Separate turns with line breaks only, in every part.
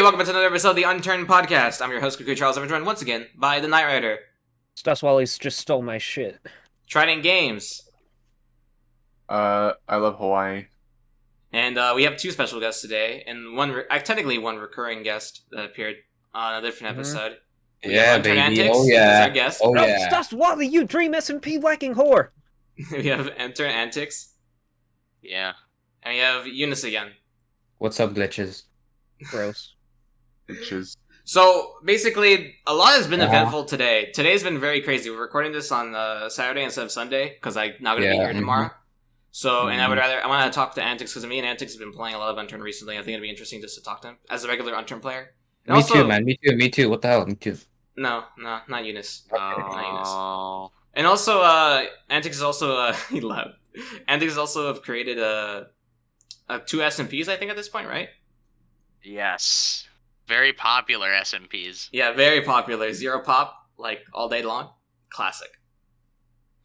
welcome to another episode of the Unturned Podcast. I'm your host, cucuycharles. I'm joined once again by the Knight Rider.
Staswalle just stole my shit.
Trident Games.
I love Hawaii.
And we have two special guests today, and technically one recurring guest that appeared on a different episode.
Yeah, baby.
Antics,
oh, yeah.
Is our guest.
Oh, yeah.
Staswalle, you dream SMP whacking whore!
We have Unturned Antics.
Yeah.
And we have Eunice again.
What's up, glitches?
Gross.
So, basically, a lot has been eventful today. Today's been very crazy. We're recording this on Saturday instead of Sunday, because I'm not going to be here tomorrow. So, and I want to talk to Antics, because me and Antics have been playing a lot of Unturned recently. I think it'd be interesting just to talk to him, as a regular Unturned player. And
Me
also,
too, man. Me too. What the hell? Me too.
No, not Eunice. Not Eunice.
Oh.
And also, Antics is also, he laughed. Antics also have created two SMPs, I think, at this point, right?
Yes. Very popular SMPs.
Yeah, very popular. Zero pop, like, all day long. Classic.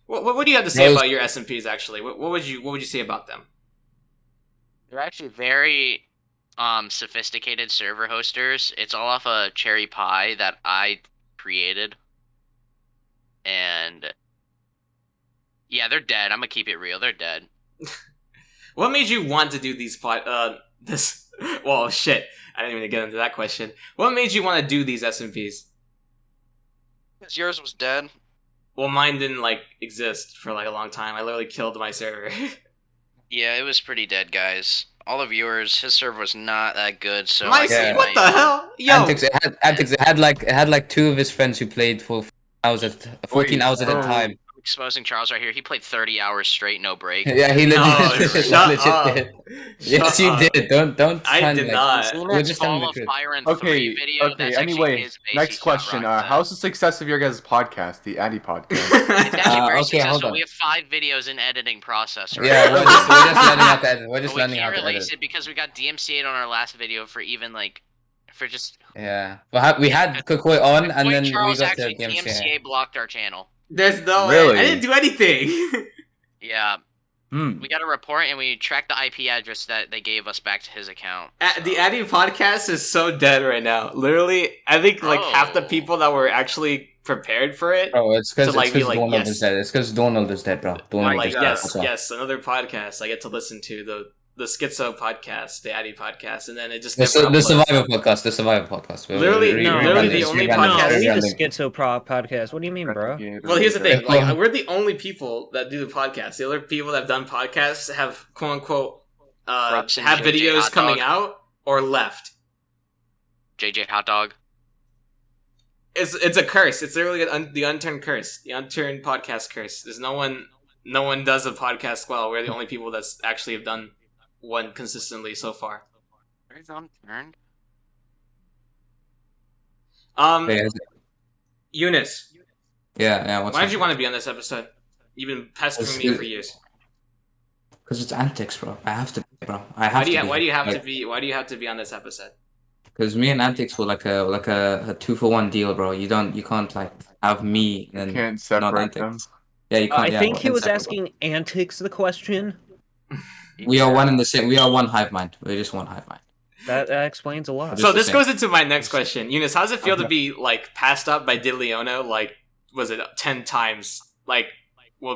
What do you have to say about your SMPs, actually? What would you say about them?
They're actually very sophisticated server hosters. It's all off a cherry pie that I created. And yeah, they're dead. I'm gonna keep it real. They're dead.
What made you want to do these well, shit. I didn't even get into that question. What made you want to do these SMPs?
Because yours was dead.
Well, mine didn't, exist for, a long time. I literally killed my server.
Yeah, it was pretty dead, guys. All of yours, his server was not that good, so...
What the hell? Yo!
Antics, it had like two of his friends who played for 14 hours at a time.
Exposing Charles right here. He played 30 hours straight, no break.
Yeah, he legit,
shut up.
did. Yes, you did. Don't.
I did not.
We're just telling the
Fall
truth.
of Fire and 3 video.
Okay. Anyway, next question. How's the success of your guys' podcast, the ADY Podcast?
It's actually very
okay, hold
successful.
on.
We have 5 videos in editing process. Right
Yeah, we're just learning how to edit. We're just
but we
learning how
can't
to
release
edit.
it because we got DMCA'd on our last video for even for just.
Yeah, well, we had Kukui on, and then we
Charles
got the
actually
DMCA.
DMCA blocked our channel.
There's no
Really?
way. I didn't do anything.
Yeah. We got a report and we tracked the IP address that they gave us back to his account.
The ADY Podcast is so dead right now. Literally, I think half the people that were actually prepared for it.
Oh, it's because Donald
yes.
is dead. It's because Donald is dead, bro. Donald is dead.
Yes, another podcast I get to listen to, the Schizo Podcast, the ADY Podcast, and then it just
The Survivor Podcast.
Literally the only podcast.
No, we the Schizo Podcast. What do you mean, bro?
Well, here's the thing. We're the only people that do the podcast. The other people that have done podcasts have quote unquote have videos coming out or left.
JJ Hot Dog.
It's a curse. It's literally the Unturned curse, the Unturned Podcast curse. There's no one does a podcast well. We're the only people that's actually have done one consistently so far.
Where's Unturned?
Eunice.
Yeah.
Why did you want to be on this episode? You've been pestering me for years.
Because it's Antics, bro. I have to be, bro.
Why do you have to be on this episode?
Because me and Antics were like a 2-for-1 deal, bro. You can't have me and
You can't
not
separate
Antics.
them.
Yeah, you can't.
I think he was asking Antics the question.
We are one in the same. We are one hive mind. We're just one hive mind.
That explains a lot.
So this goes into my next question. Eunice, how does it feel to be passed up by Diddley Ono? Was it 10 times?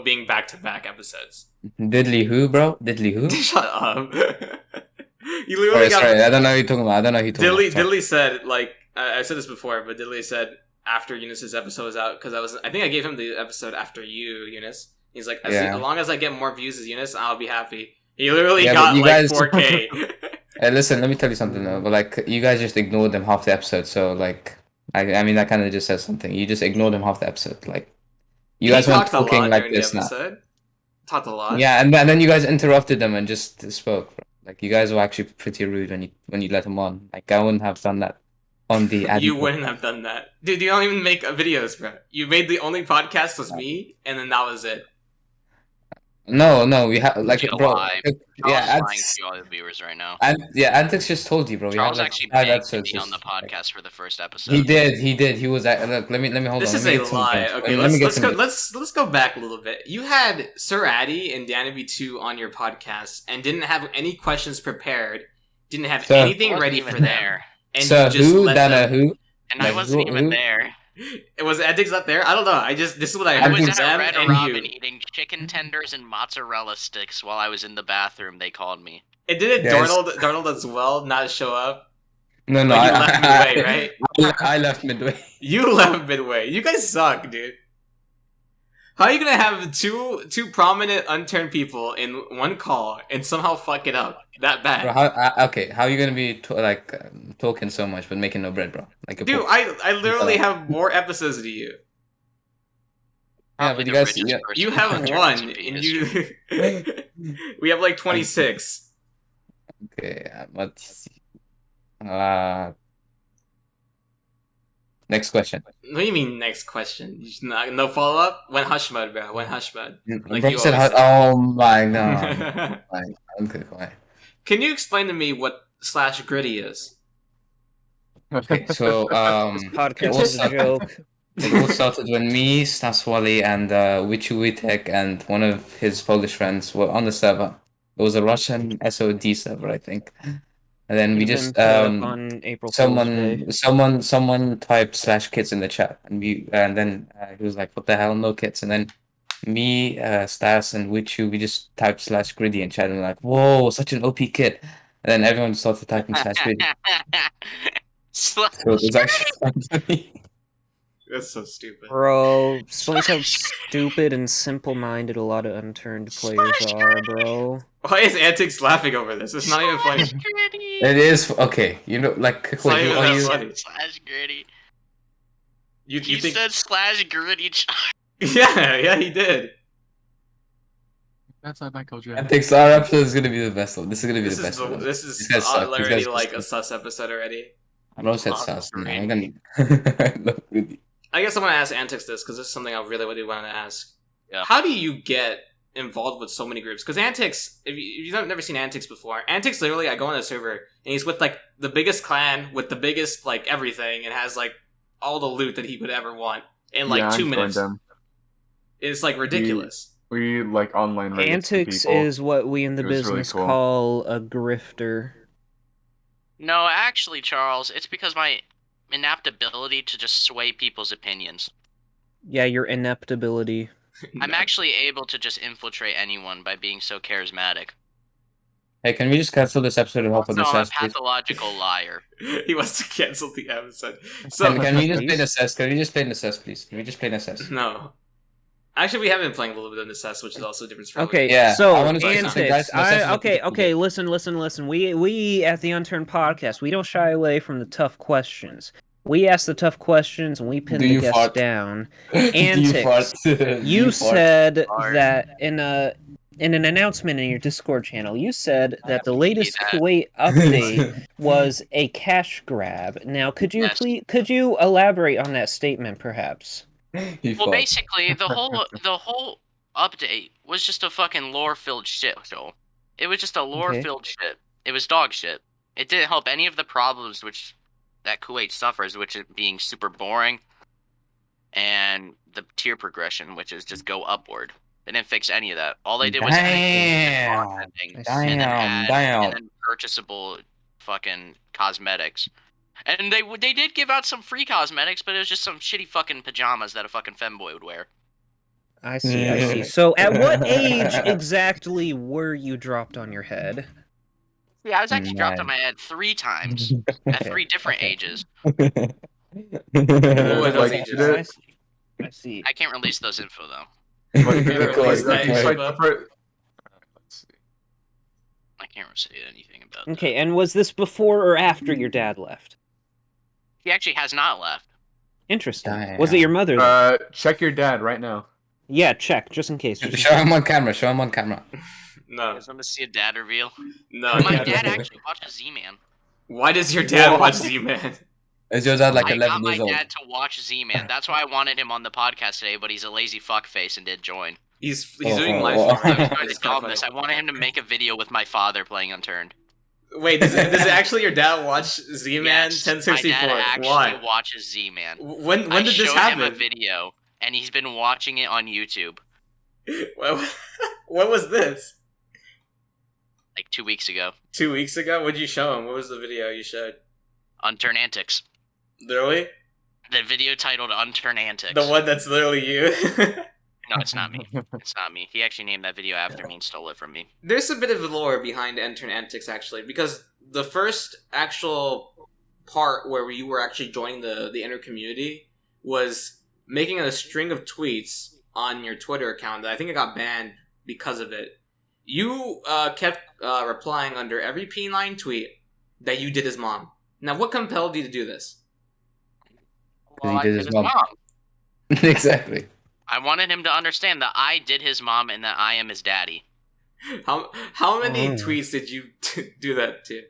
Being back-to-back episodes.
Diddley who, bro? Diddley who?
Shut up. You literally
sorry, I don't know who you're talking about.
Diddley said, I said this before, but Diddley said after Eunice's episode was out, because I think I gave him the episode after you, Eunice. He's like, as long as I get more views as Eunice, I'll be happy. He literally got 4K.
Hey, listen, let me tell you something though. But you guys just ignored them half the episode, so I mean that kind of just says something. You just ignored them half the episode, You guys weren't talking like this now.
Talked a lot.
Yeah, and then you guys interrupted them and just spoke. Bro. You guys were actually pretty rude when you let them on. I wouldn't have done that on the ad.
You wouldn't have done that, dude. You don't even make videos, bro. You made the only podcast was me, and then that was it.
No, we have bro.
Yeah, lying to all the viewers right now.
Antics just told you, bro.
Charles actually begged to be on the podcast for the first episode.
He did. He was. Look, let me hold
this
on.
This is a lie. Okay, let's go back a little bit. You had Sir Addy and Danby 2 on your podcast and didn't have any questions prepared. Didn't have anything ready for them. And
So
you just
who?
let
Then
them...
who?
And
Like,
I wasn't even
who?
there.
Was Antics not there? I don't know. This is what I
I
heard
was
from
at a
them
Red
and
Robin
you.
eating chicken tenders and mozzarella sticks while I was in the bathroom. They called me.
And didn't
Yes.
Darnold as well not show up?
No,
Like, you left midway, right?
I left midway.
You left midway. You guys suck, dude. How are you gonna have two prominent unturned people in one call and somehow fuck it up that bad?
Bro, how are you gonna be talking so much but making no bread, bro? Like a
Dude,
poor-
I literally have more episodes than you.
Yeah,
Probably
but you
the
guys,
richest
yeah.
person
You
in
have
Unturned
one,
history.
and we have like 26.
Okay, let's see. Next question.
What do you mean next question? You should no follow up? When hush mode, bro. When hush mode. Like
Bro
you
said,
always say.
oh my god. Okay, fine.
Can you explain to me what / gritty is?
Okay, so
Podcast is a joke.
it all started when me, Staswalle, and Witek and one of his Polish friends were on the server. It was a Russian SOD server, I think. And then we
It's
just
been put up on April Fool's Day.
someone typed /kids in the chat, and then he was like, "What the hell, no kids?" And then me, Stas, and Wichu, we just typed /gritty in chat, and we're like, "Whoa, such an OP kid!" And then everyone started typing /gritty. So it was actually quite funny.
That's so stupid.
Bro, explains how stupid and simple-minded a lot of unturned players are, bro.
Why is Antics laughing over this? It's not even funny.
It is okay. You know, like
It's not
wait,
even
who are
that
you?
funny.
/gritty.
You
He
think?
said /gritty.
Yeah, he did.
That's not Michael Jackson.
Antics, our episode is gonna be the best one. This is gonna be
This
the
is
best one.
this is
These guys suck. These
already
guys
like
suck.
a sus episode already.
I know said
Oh,
sus. No,
great.
I'm gonna. No, really.
I guess I'm gonna ask Antics this because this is something I really want to ask.
Yeah.
How do you get involved with so many groups? Because Antics, if you've never seen Antics before, Antics literally, I go on a server and he's with like the biggest clan with the biggest like everything and has like all the loot that he could ever want in like 2 minutes.
Them.
It's like ridiculous.
We like online raids to
Antics
people.
is what we in the
It was really
business
cool.
call a grifter.
No, actually, Charles, it's because my inept ability to just sway people's opinions.
Yeah, your inept ability.
I'm actually able to just infiltrate anyone by being so charismatic.
Hey, can we just cancel this episode and hop on
So
the
I'm a
SS, please?
pathological liar.
He wants to cancel the episode. So
Can we just play the SS? Can we just play the SS, please? Can we just play the SS?
no. Actually, we have been playing a little bit of Necess, which is also a different story.
Okay,
Yeah,
so
I wanna say something, guys.
Antics.
Necessity-
Okay. Listen. We at the Unturned Podcast, we don't shy away from the tough questions. We ask the tough questions and we pin
Do
the
you
guests
fart?
down.
Do you
Antics.
fart? Do
You
fart?
said
Fart.
that in an announcement in your Discord channel, you said that the
haven't
latest
seen that.
Kuwait update was a cash grab. Now, could you
Yes.
could you elaborate on that statement, perhaps?
He
Well,
fart.
basically, the whole update was just a fucking lore-filled shit show. It was just a lore-filled shit. It was dog shit. It didn't help any of the problems that Kuwait suffers, which is being super boring, and the tier progression, which is just go upward. They didn't fix any of that. All they did was
Damn.
ending,
Damn,
and then purchasable fucking cosmetics. And they did give out some free cosmetics, but it was just some shitty fucking pajamas that a fucking femboy would wear.
I see. So, at what age exactly were you dropped on your head?
Yeah, I was actually dropped
Nice.
on my head 3 times at
Okay,
3 different
okay.
ages.
What were those
Like,
ages?
did
I
it-
see. I see.
I can't release those info though.
Like,
Can you
like,
release
like,
that
like,
info?
let's see.
I can't say anything about that.
Okay, and was this before or after your dad left?
He actually has not left.
Interesting.
Damn.
Was it your mother? though?
Check your dad right now.
Yeah, check, just in case.
Show him on camera. Show him on camera.
You
No,
guys want to see a dad reveal?
no.
My
yeah.
dad actually watches Z-Man.
Why does your dad watch Z-Man?
Is yours dad like
I
11
got my
years old?
dad to watch Z-Man. That's why I wanted him on the podcast today, but he's a lazy fuckface and did join.
He's
Oh,
doing
oh,
live
oh.
stream
I
right
was
now.
going
It's
to tell him
kinda
this. I
funny.
wanted him to make a video with my father playing Unturned.
Wait, does it actually your dad watch Z-Man
Yes, my
1064?
dad actually
Why?
watches Z-Man.
When
I
did this
showed
happen?
him a video, and he's been watching it on YouTube
When was this?
like 2 weeks ago.
2 weeks ago? What'd you show him? What was the video you showed?
Unturned Antics.
Literally?
The video titled Unturned Antics.
The one that's literally you?
No, it's not me. It's not me. He actually named that video after me and stole it from me.
There's a bit of lore behind Unturned Antics, actually, because the first actual part where you were actually joining the inner community was making a string of tweets on your Twitter account that I think it got banned because of it. You kept replying under every P9 tweet that you did his mom. Now, what compelled you to do this?
Well, he did his mom.
Exactly.
I wanted him to understand that I did his mom and that I am his daddy.
How many tweets did you do that to?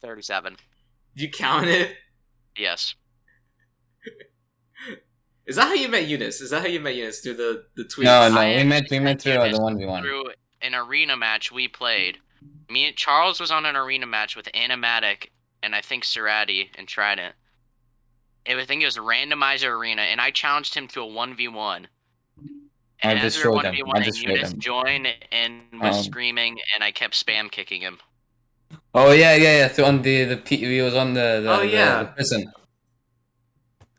37.
You count it?
Yes.
Is that how you met Eunice? Is that how you met Eunice? Through the tweets?
No, we met through the 1v1.
Through an arena match we played. Me and Charles was on an arena match with Animatic and I think Serati and Trident. I think it was a randomizer arena, and I challenged him to a 1v1. And as we were 1v1, and Eunice joined and was screaming, and I kept spam kicking him.
Oh yeah. So on we was on the prison.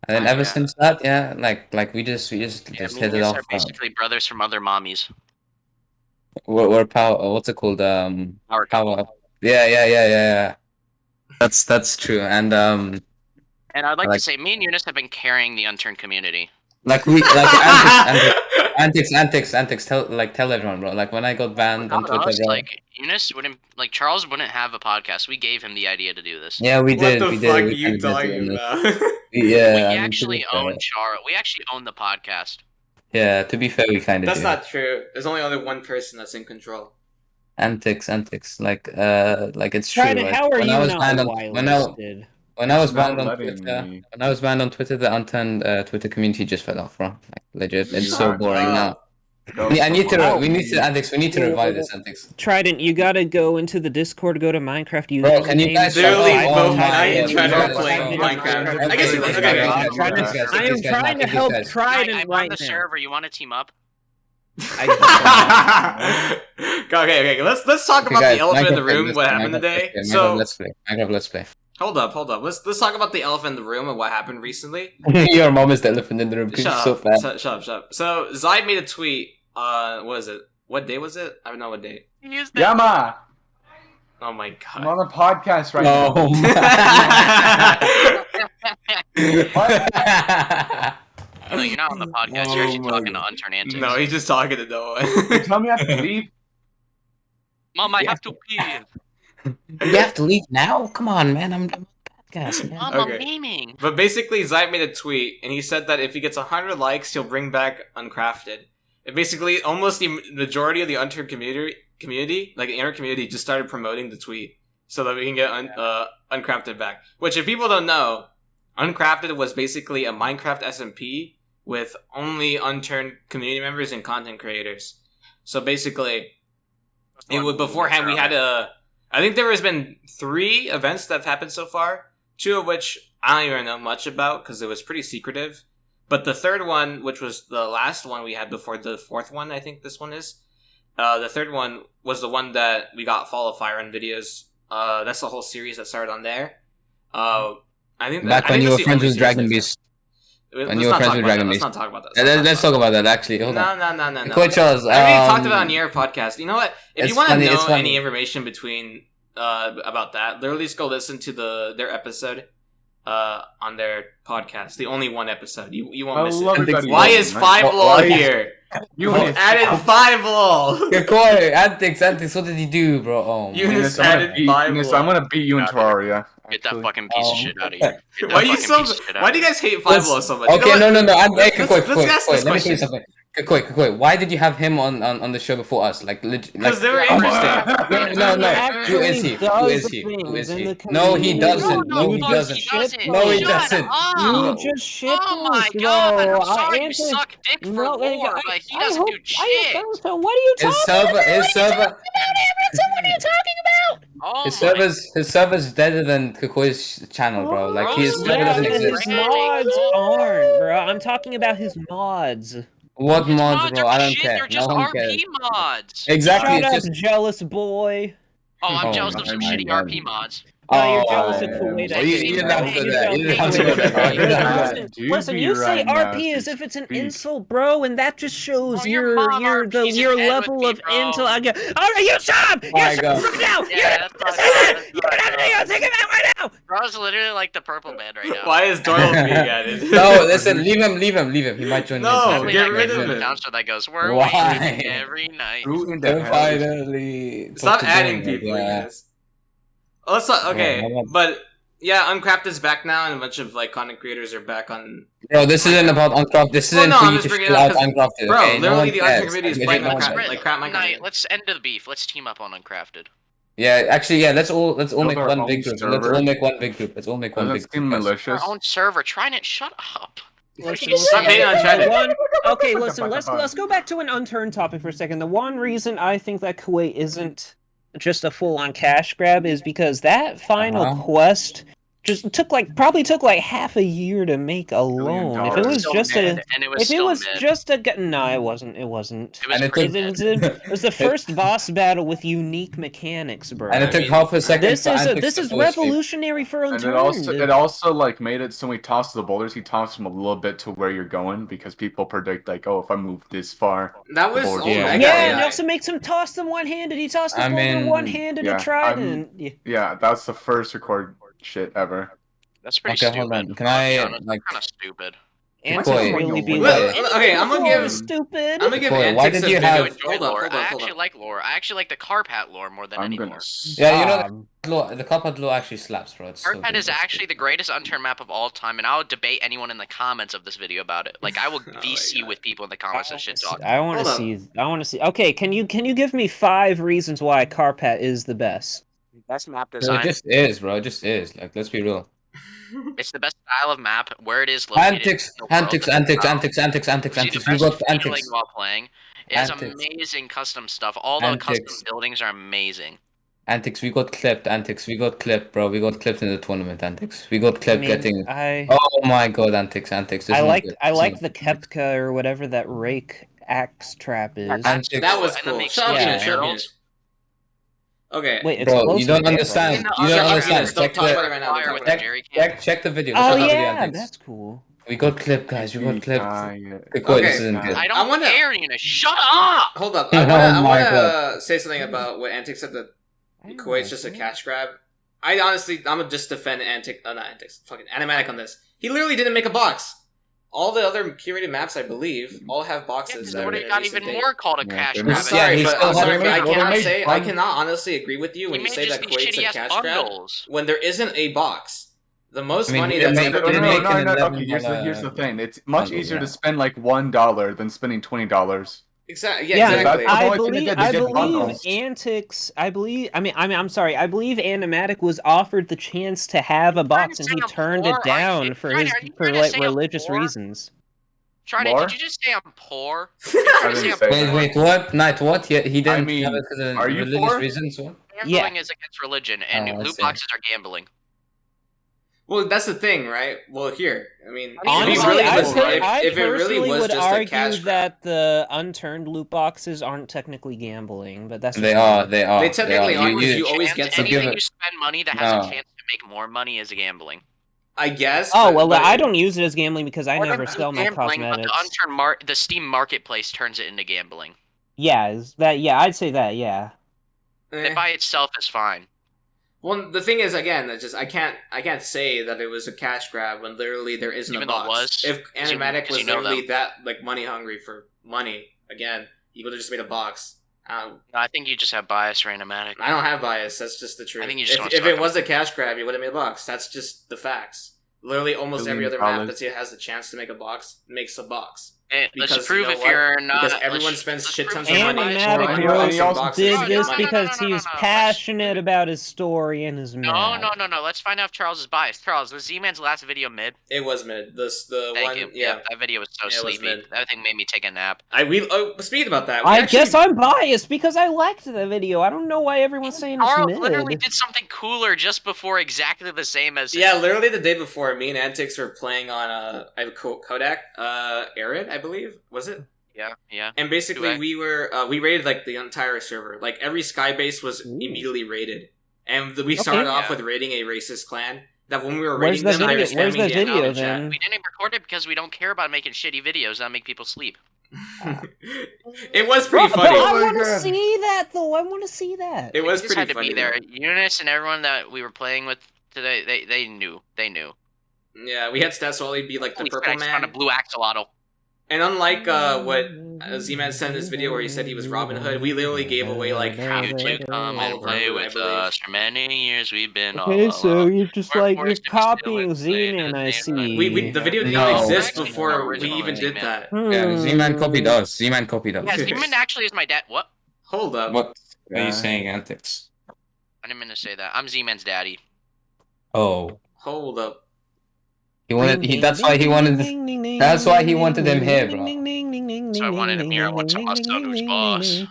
And then ever since that, we just hit it off.
We're basically brothers from other mommies.
We're power. What's it called? Power. Yeah. That's true. And
I'd like to say, me and Eunice have been carrying the Unturned community.
Antics. Tell everyone, bro. Like when I got banned on Twitter, bro.
Like Eunice wouldn't, Charles wouldn't have a podcast. We gave him the idea to do this.
Yeah, we did.
What the fuck are you talking about?
Yeah,
we actually own Charles. We actually own the podcast.
Yeah, to be fair, we kind of.
That's not true. There's only one person that's in control.
Antics. Like it's true.
Trident, how are you not whitelisted?
When I was banned on Twitter, the Unturned Twitter community just fell off, bro. Like, legit, it's so boring now. We need to revive this, Antics.
Trident, you gotta go into the Discord, go to Minecraft users.
Bro, can you guys
literally both I and Trident play Minecraft? I guess
I am trying to help Trident
I'm
right
on the server. You want to team up?
Okay. Let's talk about the elephant in the room. What happened today? So
Minecraft Let's Play.
Hold up. Let's talk about the elephant in the room and what happened recently.
Your mom is the elephant in the room because she's so fat.
Shut up. So Zai made a tweet. What is it? What day was it? I don't know what day.
Yama!
Oh my god.
I'm on a podcast right now.
No, you're not on the podcast. You're actually talking to Unturned Antics.
No, he's just talking to Noah.
Tell me I have to leave.
Mom, I have to pee.
You have to leave now? Come on, man. I'm on the podcast, man.
Mom, I'm memeing.
But basically, Zai made a tweet, and he said that if he gets 100 likes, he'll bring back Uncrafted. And basically, almost the majority of the Unturned community, like the inner community, just started promoting the tweet so that we can get Uncrafted back. Which, if people don't know, Uncrafted was basically a Minecraft SMP with only Unturned community members and content creators. So basically, beforehand we had I think there has been 3 events that have happened so far, 2 of which I don't even know much about because it was pretty secretive. But the third one, which was the last one we had before the 4th one, I think this one is, the third one was the one that we got Fall of Fire on videos. That's the whole series that started on there. I think
when you were friends with Dragon Beast.
Let's not talk about that.
Let's talk about that, actually. Hold on.
No.
cucuycharles,
I already talked about it on your podcast. You know what? If you want to know
funny.
any information about that, literally just go listen to their episode on their podcast. The only one episode. You won't miss it. Why is 5LOL here? You added 5LOL.
Kukuy, Antics, what did he do, bro? Oh,
Eunice added 5LOL.
I'm gonna beat you in Terraria.
Get that fucking piece of shit out of here.
Why do you guys hate 5LOL so much?
Okay, no.
Kukuy,
Let me tell you something. Kukuy, why did you have him on the show before us?
Because they were interesting.
No. Who is he? No, he doesn't.
You just shit. Oh my god! I'm sorry you suck dick for lore, but he doesn't do shit.
What are you talking about?
His server's deader than Kukuy's channel, bro. Like his server doesn't exist.
His mods aren't, bro. I'm talking about his mods.
What mods, bro? I don't care.
They're just
no one
RP
cares.
mods.
Exactly.
Shut up, jealous boy.
Oh, I'm jealous of some shitty RP mods.
No, you're jealous of Kuwait.
You didn't have to do that. You didn't have to do that.
Listen, you say RP as if it's an insult, bro, and that just shows your level of intel. All right, you shut up! Right now!
Yeah,
You don't have to take it out right now!
Bro's literally like the purple man right now.
Why is Doyle being added?
No, listen, leave him. He might join.
No, get rid of him.
Announcer that goes, we're waiting every night.
Finally.
Stop adding people, you guys. Let's not, okay, but yeah, Uncraft is back now, and a bunch of like content creators are back on.
Bro, this isn't about Uncraft. This isn't for you to chill out Uncrafted.
Bro,
okay?
literally, the Uncrafted community is playing like crap.
Let's end the beef. Let's team up on Uncrafted.
Yeah, actually, yeah. Let's all make one big group. Let's all make one big group.
Let's team malicious.
Our own server. Trident, shut up.
Stop hating on Trident.
Okay, listen. Let's go back to an Unturned topic for a second. The one reason I think that Kuwait isn't just a full-on cash grab is because that final quest just probably took like half a year to make alone. If it was just no, it wasn't. It was the first boss battle with unique mechanics, bro.
And it took half a second.
This is revolutionary for Unturned.
And it also like made it so when he tosses the boulders, he tosses them a little bit to where you're going because people predict like, oh, if I move this far,
that was
and it also makes him toss them one-handed. He tossed the boulder one-handed to Trident.
Yeah, that's the first record shit ever.
That's pretty stupid.
Hold on. Can I
like kind of stupid?
Antics really be like,
okay, I'm gonna give
stupid.
I'm gonna give
Antics
why did you have
hold on. I actually like lore. I actually like the Carpat lore more than any lore.
Yeah, you know the Carpat lore actually slaps, bro.
Carpat is actually the greatest Unturned map of all time, and I would debate anyone in the comments of this video about it. Like I will VC with people in the comments and shit talk.
I want to see. Okay, can you give me 5 reasons why Carpat is the best?
Best map design.
It just is, bro. It just is. Like, let's be real.
It's the best style of map where it is located.
Antics. We got Antics
while playing. It has amazing custom stuff. All the custom buildings are amazing.
Antics, we got clipped. Antics, we got clipped, bro. We got clipped in the tournament. Antics, we got clipped Oh my god, Antics.
I like the Kepka or whatever that rake axe trap is.
Antics. That was cool. Okay.
Wait,
bro, you don't understand. You don't understand. Check the video.
Oh yeah, that's cool.
We got clipped, guys. We got clipped.
I don't care, Nina. Shut up!
Hold up. I wanna say something about what Antics said that Kuwait's just a cash grab. I'm gonna just defend not Antics. Fucking Animatic on this. He literally didn't make a box. All the other curated maps, I believe, all have boxes.
Yeah, that got even more called a cash grab.
I'm sorry, but I cannot honestly agree with you when you say that Kuwait's a cash grab when there isn't a box. The most money that's ever been made.
No. Here's the thing. It's much easier to spend like $1 than spending $20.
Exactly. Yeah, exactly.
I believe Antics. I believe Animatic was offered the chance to have a box, and he turned it down for like religious reasons.
Trident, did you just say I'm poor?
Wait, what? Night, what? He didn't have it for the religious reasons.
Gambling is against religion, and loot boxes are gambling.
Well, that's the thing, right? Well, here, I mean,
honestly, I personally would argue that the Unturned loot boxes aren't technically gambling, but that's
they are.
They technically are. You always get some.
Anything you spend money that has a chance to make more money is gambling.
I guess.
Oh well, I don't use it as gambling because I never sell my cosmetics.
But the Unturned the Steam Marketplace turns it into gambling.
Yeah, I'd say that. Yeah.
It by itself is fine.
Well, the thing is, again, it's just I can't say that it was a cash grab when literally there isn't a box. If Animatic was literally that like money hungry for money, again, he would have just made a box.
I think you just have bias for Animatic.
I don't have bias. That's just the truth.
I think you just
if it was a cash grab, you would have made a box. That's just the facts. Literally, almost every other map that has the chance to make a box makes a box.
Let's prove if you're not.
Because everyone spends shit tons of money.
Animatic did this because he was passionate about his story and his map.
No. Let's find out if Charles is biased. Charles, was Z-Man's last video mid?
It was mid.
Thank you. Yeah, that video was so sleepy. That thing made me take a nap.
Speaking about that,
I guess I'm biased because I liked the video. I don't know why everyone's saying it's mid.
Charles literally did something cooler just before exactly the same as.
Yeah, literally the day before, me and Antics were playing on Kodak, Arid, I believe. Was it?
Yeah.
And basically we raided like the entire server. Like every sky base was immediately raided. and we started off with raiding a racist clan. That when we were
Where's
raiding
the
them, I
video?
was
Where's
spamming
the video
in chat.
then?
We didn't record it because we don't care about making shitty videos that make people sleep.
It was pretty
But
funny.
I want to see that though. I want to see that.
It was
We just
pretty
had to
funny.
be there. Eunice and everyone that we were playing with today, they knew. They knew.
Yeah, we had Staswalle be like the purple
On a
man.
blue axolotl.
And unlike what Z-Man said in this video where he said he was Robin Hood, we literally gave away like half
You
like
two come
all
and
of our
play
loot, I
with
believe.
us. For many years we've been all
Okay, so
alone.
you're just
We're
like you're
forced to be still
copying
and play to
Z-Man.
the
I
same
see.
The video didn't
No.
exist
Actually,
before we
original
even did
Z-Man.
that.
Yeah, Z-Man copied us. Z-Man copied us.
Yeah, Zeman actually is my dad. What?
Hold up.
What are you saying, Antics?
I didn't mean to say that. I'm Z-Man's daddy.
Oh.
Hold up.
That's why he wanted him here, bro.
So I wanted him here. I want to tell my son who's boss.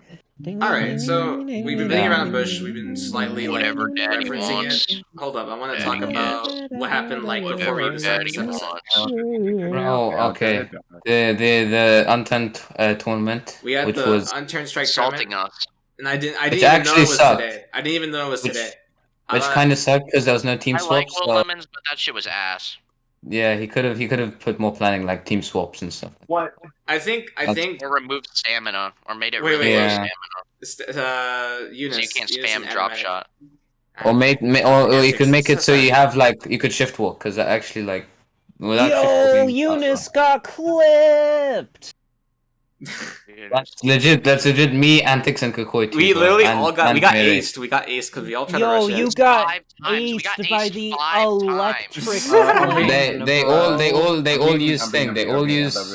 Alright, so we've been beating around the bush, we've been slightly like
Whatever daddy
referencing
wants.
it. Hold up, I want to
Daddy
talk about what happened like before we
Whatever
even started
daddy
this episode.
wants.
Oh, okay. The Unturned tournament,
We had
which
the
was
Unturned Strike
Assaulting
tournament,
us.
and I didn't
Which
even know
actually
it was
sucked.
today. I didn't even know it was
Which-
today.
which kind of sucked because there was no team
I like
swaps.
Will
So
Lemons, but that shit was ass.
yeah, he could have put more planning like team swaps and stuff.
What?
I think
Or removed stamina, or made it
Wait,
really
wait,
low
yeah.
stamina.
Eunice,
So you can't
Eunice
spam
and
drop
Animatic.
shot.
Or or you could make it so you
Sorry.
have like you could shift walk because actually like without shift
Yo,
walking,
Eunice got clipped.
That's legit. Me, Antics, and Kukoi too.
We
bro.
literally
And-
all got
and
we got
Melee.
aced. We got aced because we all tried
Yo,
to rush
you
it.
got
5 times. We got
aced by
aced
the
5
electric.
times.
They all use thing. They all use like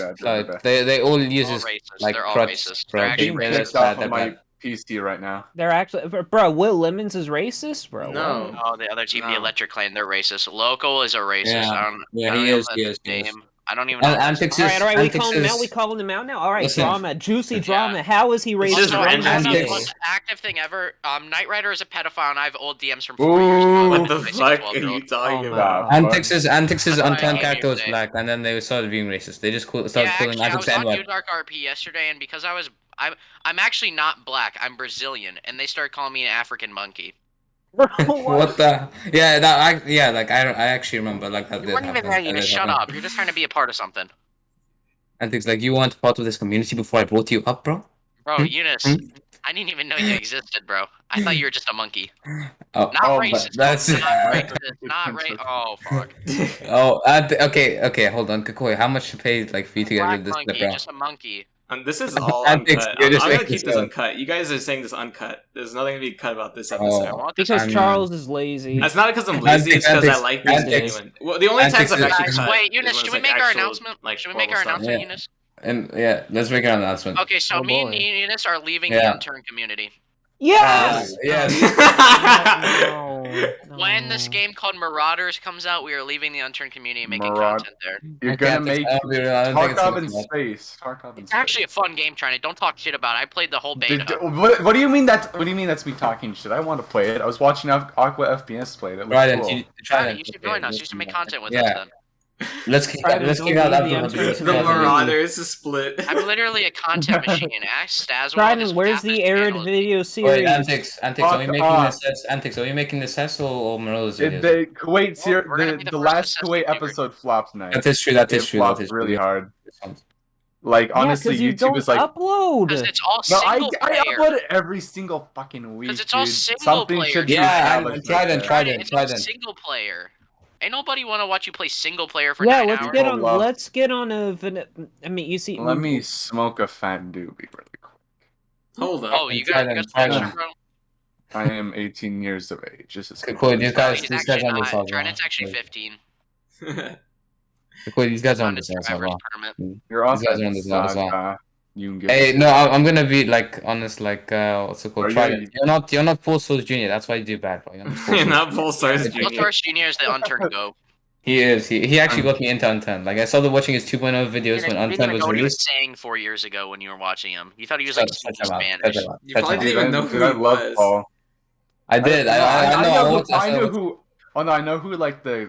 they all use
All racist.
like
They're all
crutch.
racist.
Bro.
They're actually
Being
Yeah,
racist.
that's
kicked off
bad,
of my
bad.
PC right now.
They're actually, bro. Will Lemons is racist, bro.
No.
Oh, the other team, the
No.
Electric Clan, they're racist. Local is a racist.
Yeah.
I don't,
Yeah,
I don't
he
even
is,
know
he
his
is, he is.
name. I don't even know.
And
his
Antics
name.
All right, we
Antics
calling him
is-
out. We calling him out now. All right,
Listen.
drama, juicy
Yeah.
drama. How is he
It's
racist?
just
Also,
random
and
Antics.
the most active thing ever. Knight Rider is a pedophile, and I have old DMs from 4 years ago.
Ooh.
What the
Racist
fuck
12
are
year
you
old.
talking
Oh,
about?
man.
Antics'
That's why I
Unturned
hate
character was
music.
black, and then they started being racist. They just started
Yeah,
calling
actually, I
Antics
was
the
on
N-word.
New Dark RP yesterday, and because I'm actually not black. I'm Brazilian, and they started calling me an African monkey.
What the? Yeah, like I actually remember like that.
You
did
weren't even
happen.
there,
That
Eunice.
did
Shut
happen.
up. You're just trying to be a part of something.
Antics, like you weren't part of this community before I brought you up, bro.
Bro,
Hmm?
Eunice,
Hmm?
I didn't even know you existed, bro. I thought you were just a monkey.
Oh,
Not
Oh, but
racist.
that's-
Not racist. Not racist. Oh, fuck.
oh, okay, hold on, Kukoi. How much you paid like for you to get rid
Black
of this
monkey,
clip, bro?
just a monkey.
This is all
Antics,
uncut.
you're
I'm
just
gonna
making
keep this
this up.
uncut. You guys are saying this uncut. There's nothing to be cut about this
Oh.
episode.
I want this
Because
I'm-
Charles is lazy.
That's not because I'm lazy. It's because I
Antics,
like being
Antics.
genuine. Well, the only
Antics
times I've
is-
actually
Guys,
cut.
wait,
is
Eunice,
when
should
it's,
we
like,
make our
actual,
announcement?
like,
Should we make our
horrible stuff.
announcement, Eunice?
And yeah, let's make an announcement.
Okay, so
Oh,
me and
boy.
Eunice are leaving
Yeah.
the Unturned community.
Yes.
Yes.
No,
When this
no.
game called Marauders comes out, we are leaving the Unturned community and making
Maraud-
content there.
You're
Okay,
gonna
Antics,
make
I don't think it's
Tarkov in
enough.
space. Tarkov in
It's
space.
actually a fun game, Trident. Don't talk shit about it. I played the whole beta.
What do you mean that's me talking shit? I want to play it. I was watching Aqua FPS play it. It was
Trident,
cool.
you
Trident, you should join us. You should make content with us
Yeah.
then.
Let's kick
Trident,
let's
don't
kick out
leave
that
the
one.
Unturned
The
community.
Marauders is split.
I'm literally a content machine. Ask Staswalle.
Trident,
this
where's
map
the
is
arid
channels.
video
Wait,
series?
Antics, are we
Fuck
making
off.
this as Antics? Are we making this as or Marauders videos?
The Kuwait
Well, we're gonna be
the
the first
last
assessment
Kuwait
giver.
episode flopped tonight.
That is true. That
It
is true.
flopped
That is
really
true.
hard. Like honestly,
yeah, 'cause you
YouTube
don't
is like
upload.
Because it's all
no.
single
I
player.
upload it every single fucking week.
'Cause it's all
dude.
single
Something
player.
should be
Yeah,
established
and Trident,
like
Trident.
It's all single player. Ain't nobody want to watch you play single player for
Yeah,
9
let's
hours.
get on.
Love.
Let's get on a. I mean, you see.
that. Let me smoke a fat doobie really quick.
Hold up.
Oh, you got
Trident,
sponsored,
Trident.
bro?
I am 18 years of age. This is
Cool, these guys,
He's
these guys
actually
on this
not.
level.
Trident's actually 15.
Cool, these guys are on
On
this
his driver's
level.
permit.
You're off
These guys
that
are on this level as well.
saga. You can get
Hey, no, I'm gonna be like honest, like what's it
Are
called?
you-
Trident. You're not Paul Souls Jr. That's why you do bad, bro. You're not Paul
You're
Souls.
not full stars
Yeah,
Well,
junior.
Taurus Jr. is the Unturned Go.
He is. He actually got me into Unturned. Like I started watching his 2.0 videos when
You didn't
Unturned
even
was
know what he was
released.
saying 4 years ago when you were watching him. You thought he was like
Shut
speaking
him out,
Spanish.
shut him out,
You
shut
probably
him
didn't
out.
even know who
I
he
love
was.
Paul.
I did. I know.
I know who. Oh no, I know who. Like the,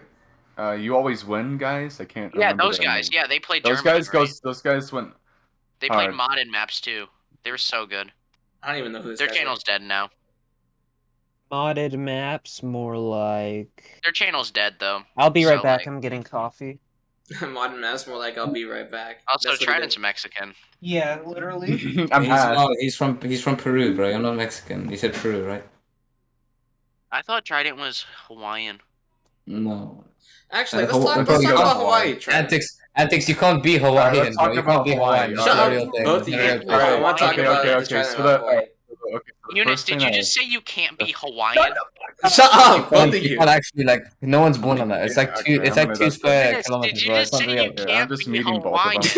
you always win guys. I can't.
Yeah,
remember
those
their
guys.
name.
Yeah, they played
Those
Germany.
guys
right?
goes. Those guys went.
They played
hard.
modded maps too. They were so good.
I don't even know who this
Their
guy's
channel's dead now.
Modded maps, more like...
Their channel's dead, though.
I'll be right
So,
back,
like-
I'm getting coffee.
Modern maps, more like I'll be right back.
Also,
That's what he
Trident's
did.
Mexican.
Yeah, literally.
I'm half.
He's from Peru, bro. You're not Mexican. You said Peru, right?
I thought Trident was Hawaiian.
No.
Actually,
And
let's talk about Hawaii. Trident.
Antics, you can't be Hawaiian,
let's
bro.
talk
You can't
about
be Hawaiian.
Hawaii.
Shut
It's not a
up,
real thing.
both
It's
of
not a
you.
real thing.
Alright, I want to talk
Okay,
about
okay,
the
okay.
Trident
So
of
the-
Hawaii.
Eunice, did you just say you can't be Hawaiian?
Shut up, both of
You
you.
can't actually no one's born on that. It's like
Okay,
it's
I'm
like
gonna-
2 square
Eunice,
kilometers,
did you
bro. It's
just
not
say
real.
you
Yeah, I'm
can't
just
be
meeting both of
Hawaiian?
them.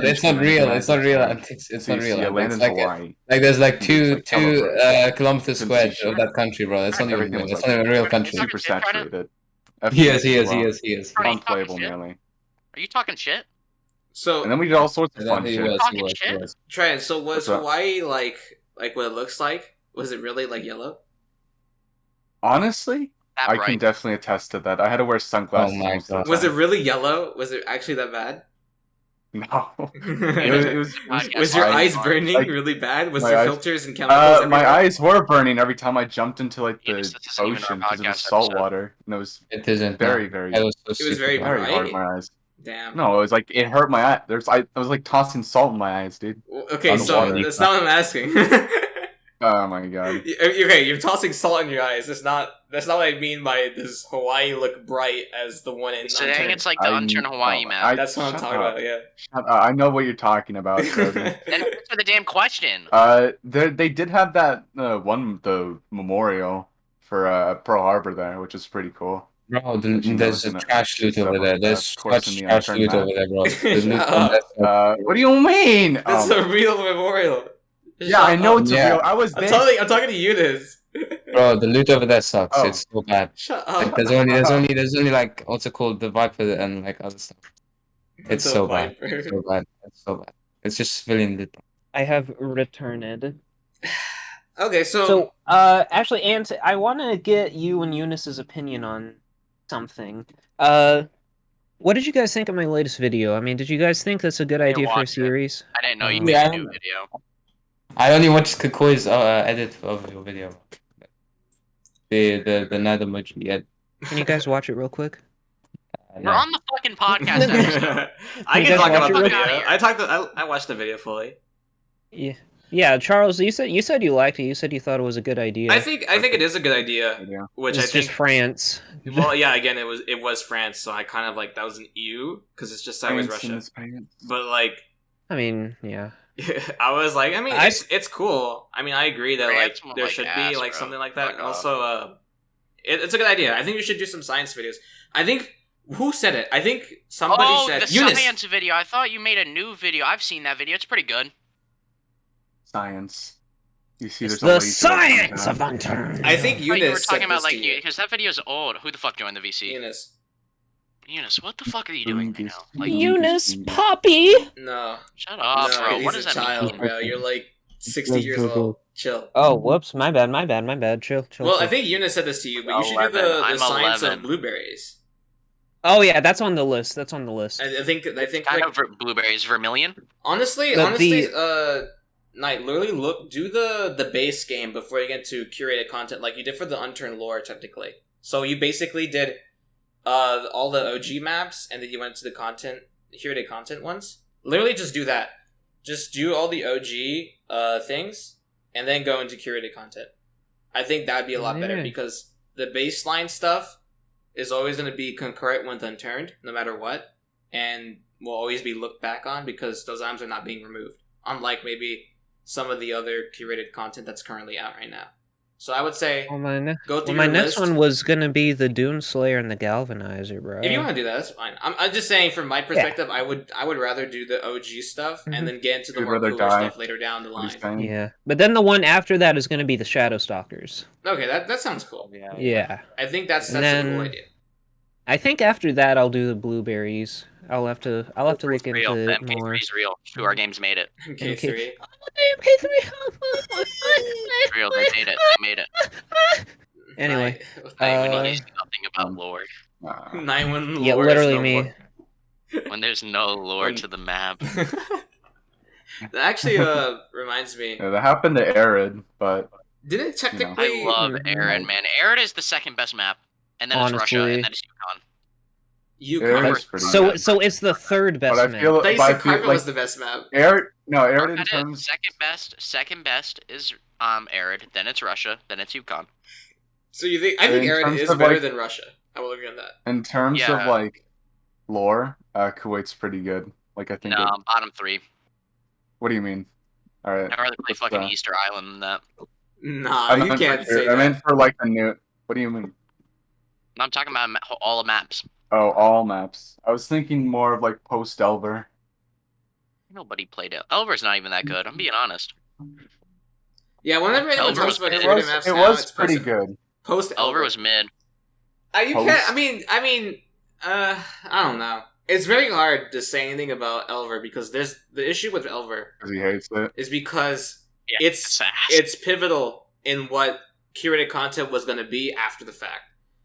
It's not real. It's not real, Antics. It's not real.
See, I land
It's
in
like
Hawaii.
there's like two
It's like teleportation.
kilometers
Couldn't
squared
see
of that country, bro. It's not even
Everything was
it's
like
not even a real
You're
country.
talking
super
shit, Trident?
saturated.
He
FPS
is.
as well.
He is.
Are you talking
Unplayable
shit?
nearly.
Are you talking shit?
So,
And then we did all sorts of fun
He
shit.
was.
Talking shit?
Trident, so was
What's up?
Hawaii like what it looks like? Was it really like yellow?
Honestly,
That
I
right.
can definitely attest to that. I had to wear sunglasses.
Oh my
most of the
God.
Was it
time.
really yellow? Was it actually that bad?
No.
was,
was
Podcast
your
fine.
eyes burning
Like,
really bad? Was
my
there
eyes-
filters and chemicals?
my
everywhere?
eyes were burning every time I jumped into like the
Eunice, this isn't even our
ocean because it was
podcast
salt
episode.
water, and it was
It isn't.
very,
no.
very,
It was so
It was
stupid,
very
bro.
very hard
bright.
on my eyes.
Damn.
No, it was like it hurt my eye. I was like tossing salt in my eyes, dude.
Okay,
On
so
water.
that's not what I'm asking.
Oh my god.
Okay, you're tossing salt in your eyes. That's not what I mean by does Hawaii look bright as the one in
Saying
Unturned.
it's like the Unturned Hawaii map.
That's what I'm
Shut
talking
up.
about. Yeah.
Shut up. I know what you're talking about. Jordan.
Then answer the damn question.
They did have that the memorial for Pearl Harbor there, which is pretty cool.
Bro,
Which, you know,
there's
is
a
in
trash loot over there. There's
of course,
such
in the
trash
Unturned
loot
map.
over there, bro. The loot
Shut
from
up.
that-
What do you mean?
That's a real memorial.
Yeah, I know it's
Yeah.
a real. I was
I'm
there.
talking to you, this.
Bro, the loot over there sucks.
Oh.
It's so bad.
Shut
Like,
up.
there's only like what's it called, the Viper and like other stuff. It's
The
so bad.
Viper.
It's so bad. It's so bad. It's just civilian loot. Bro.
I have returned.
Okay,
So, actually, Ant, I want to get you and Eunice's opinion on something. What did you guys think of my latest video? I mean, did you guys think that's a good idea for a
watch it.
series?
I didn't know you
Yeah.
made a new video.
I only watched Kukoi's edit of your video. The Nad emoji. Yeah.
Can you guys watch it real quick?
We're on the fucking podcast episode.
I
You
can
guys
talk
watch
about the
it
video.
real-
I watched the video fully.
Yeah. Yeah, Charles, you said you liked it. You said you thought it was a good idea.
I think it is a good idea,
Yeah.
which
it's
I think.
just France.
Well, yeah. Again, it was France, so I kind of like that was an EU because it's just sideways
Pants in
Russia.
his pants.
But like,
I mean, yeah.
I was like, I mean,
I-
it's cool. I mean, I agree that
France
like
more
there
like
should
ass,
be like
bro.
something like that.
Fuck
And
off.
also, it's a good idea. I think we should do some science videos. I think who said it? I think somebody said
the
Eunice.
science video. I thought you made a new video. I've seen that video. It's pretty good.
Science. You see,
It's
there's a
the
laser
science
coming
of
out.
Unturned.
I think
I thought you were
Eunice
talking
said
about
this
like
to you.
because that video's old. Who the fuck joined the VC?
Eunice.
Eunice, what the fuck are you doing right now? Like,
Eunice Poppy.
No.
shut up,
no,
bro.
he's
What
a
does that
child,
mean?
bro. You're like 60 years old. Chill.
Oh, whoops. My bad. Chill.
Well,
chill.
I think Eunice said this to you, but you should do
11.
the
I'm
science
11.
of blueberries.
Oh yeah, that's on the list.
I think
Kind
like,
of blueberries, vermilion.
honestly, Knight, literally do the base game before you get to curated content like you did for the Unturned lore, technically. So you basically did all the OG maps, and then you went to the curated content ones. Literally just do that. Just do all the OG things, and then go into curated content. I think that'd be a lot better,
Yeah.
because the baseline stuff is always going to be concurrent with Unturned, no matter what, and will always be looked back on because those items are not being removed. Unlike maybe some of the other curated content that's currently out right now. So I would say
Well,
go through
my
your
next
list.
one was gonna be the Dune Slayer and the Galvanizer, bro.
If you want to do that, that's fine. I'm just saying, from my perspective, I would rather do the OG stuff
Mhm.
and then get into the
You'd
more
rather
cooler
die.
stuff later down the
What he's
line.
saying.
Yeah, but then the one after that is gonna be the Shadow Stalkers.
Okay, that sounds cool.
Yeah,
I think that's
And
a
then-
cool idea.
I think after that I'll do the blueberries. I'll have to look into
Real. The
it more.
MK3's real. Sure, our games made it.
MK3.
It's real. They made it. They made it.
Anyway,
I even need to say nothing about lore.
9-1
yeah,
lore
literally
is no
me.
more.
When there's no lore to the map.
That actually reminds me.
Yeah, that happened to Arid, but
Didn't technically...
I love Arid, man. Arid is the second best map, and then it's Russia, and then it's
Yukon.
So it's the third best map.
They said Carver was the best map.
Arid in terms...
Second best is Arid, then it's Russia, then it's Yukon.
So you think... I think Arid is better than Russia. I will agree on that.
In terms of, like, lore, Kuwait's pretty good. Like, I think...
No, bottom 3.
What do you mean? Alright.
I'd rather play fucking Easter Island than that.
Nah, you can't say that.
I meant for, like, the new... What do you mean?
I'm talking about all maps.
Oh, all maps. I was thinking more of, like, post-Elver.
Nobody played it. Elver's not even that good, I'm being honest.
Yeah, whenever anyone talks about Trident maps
it
now,
was
it's
pretty good.
Elver was mid.
You can't... I don't know. It's very hard to say anything about Elver because there's the issue with Elver.
Because he hates it.
Is because it's pivotal in what curated content was going to be after the fact.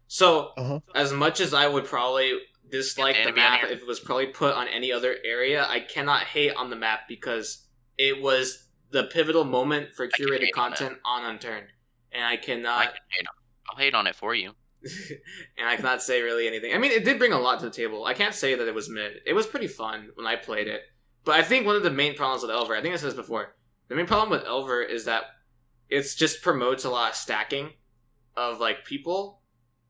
So, as much as I would probably dislike the map if it was probably put on any other area, I cannot hate on the map because it was the pivotal moment for curated content on Unturned. And I cannot...
I'll hate on it for you.
And I cannot say really anything. I mean, it did bring a lot to the table. I can't say that it was mid. It was pretty fun when I played it. But I think one of the main problems with Elver, I think I said this before, the main problem with Elver is that it's just promotes a lot of stacking of, like, people.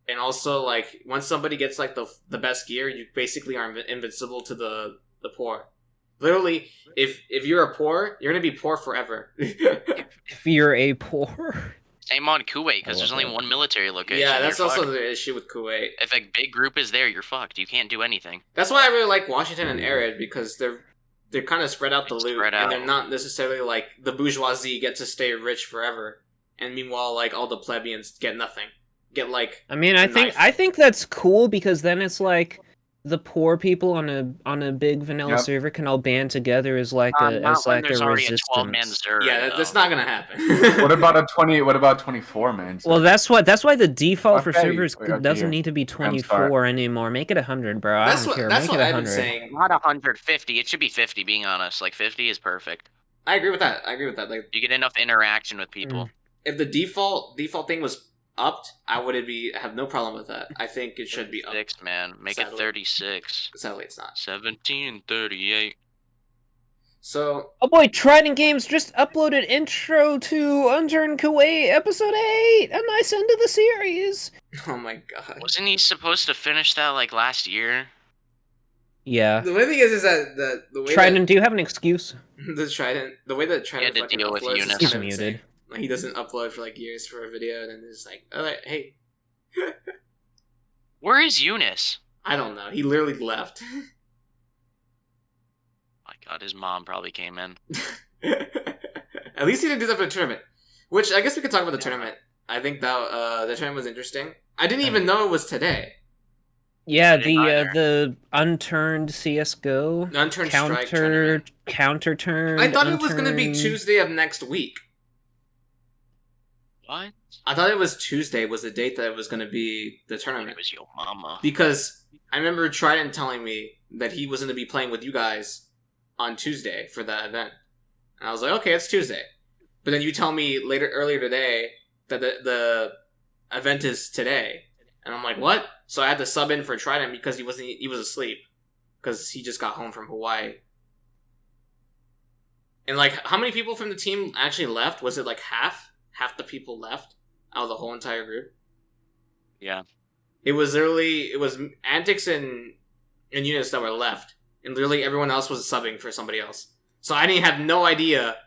And also, like, once somebody gets, like, the best gear, you basically are invincible to the poor. Literally, if you're a poor, you're going to be poor forever.
If you're a poor...
Same on Kuwait, because there's only one military location.
Yeah, that's also the issue with Kuwait.
If a big group is there, you're fucked. You can't do anything.
That's why I really like Washington and Arid, because they're kind of spread out the loot, and they're not necessarily like the bourgeoisie get to stay rich forever, and meanwhile, like, all the plebeians get nothing. Get, like,
I mean, I think that's cool, because then it's like the poor people on a big vanilla server can all band together as like a resistance.
Yeah, that's not gonna happen.
What about 24 man?
Well, that's why the default for servers doesn't need to be 24 anymore. Make it 100, bro. I don't care. Make it 100.
I've been saying.
Not 150. It should be 50. Being honest, like 50 is perfect.
I agree with that. Like,
you get enough interaction with people.
If the default thing was upped, I would have no problem with that. I think it should be upped.
6, man. Make it 36.
Sadly, it's not.
17, 38.
So...
Oh boy, Trident Games just uploaded Intro to Unturned Kuwait Episode 8! A nice end of the series!
Oh my god.
Wasn't he supposed to finish that, like, last year?
Yeah.
The way thing is that the way
Trident, do you have an excuse?
The way that Trident
had to deal with Eunice.
He's muted.
Like, he doesn't upload for, like, years for a video, and then it's like, oh, hey.
Where is Eunice?
I don't know. He literally left.
My god, his mom probably came in.
At least he didn't do that for the tournament. Which, I guess we could talk about the tournament. I think that the tournament was interesting. I didn't even know it was today.
Yeah, the Unturned CSGO.
The Unturned Strike tournament.
Counter-turned.
I thought it was going to be Tuesday of next week.
What?
I thought it was Tuesday was the date that it was going to be the tournament.
It was your mama.
Because I remember Trident telling me that he was going to be playing with you guys on Tuesday for that event. And I was like, okay, it's Tuesday. But then you tell me earlier today that the event is today. And I'm like, what? So I had to sub in for Trident because he was asleep. Because he just got home from Hawaii. And, like, how many people from the team actually left? Was it like half? Half the people left out of the whole entire group.
Yeah.
It was Antics and Eunice that were left. And literally everyone else was subbing for somebody else. So I didn't have no idea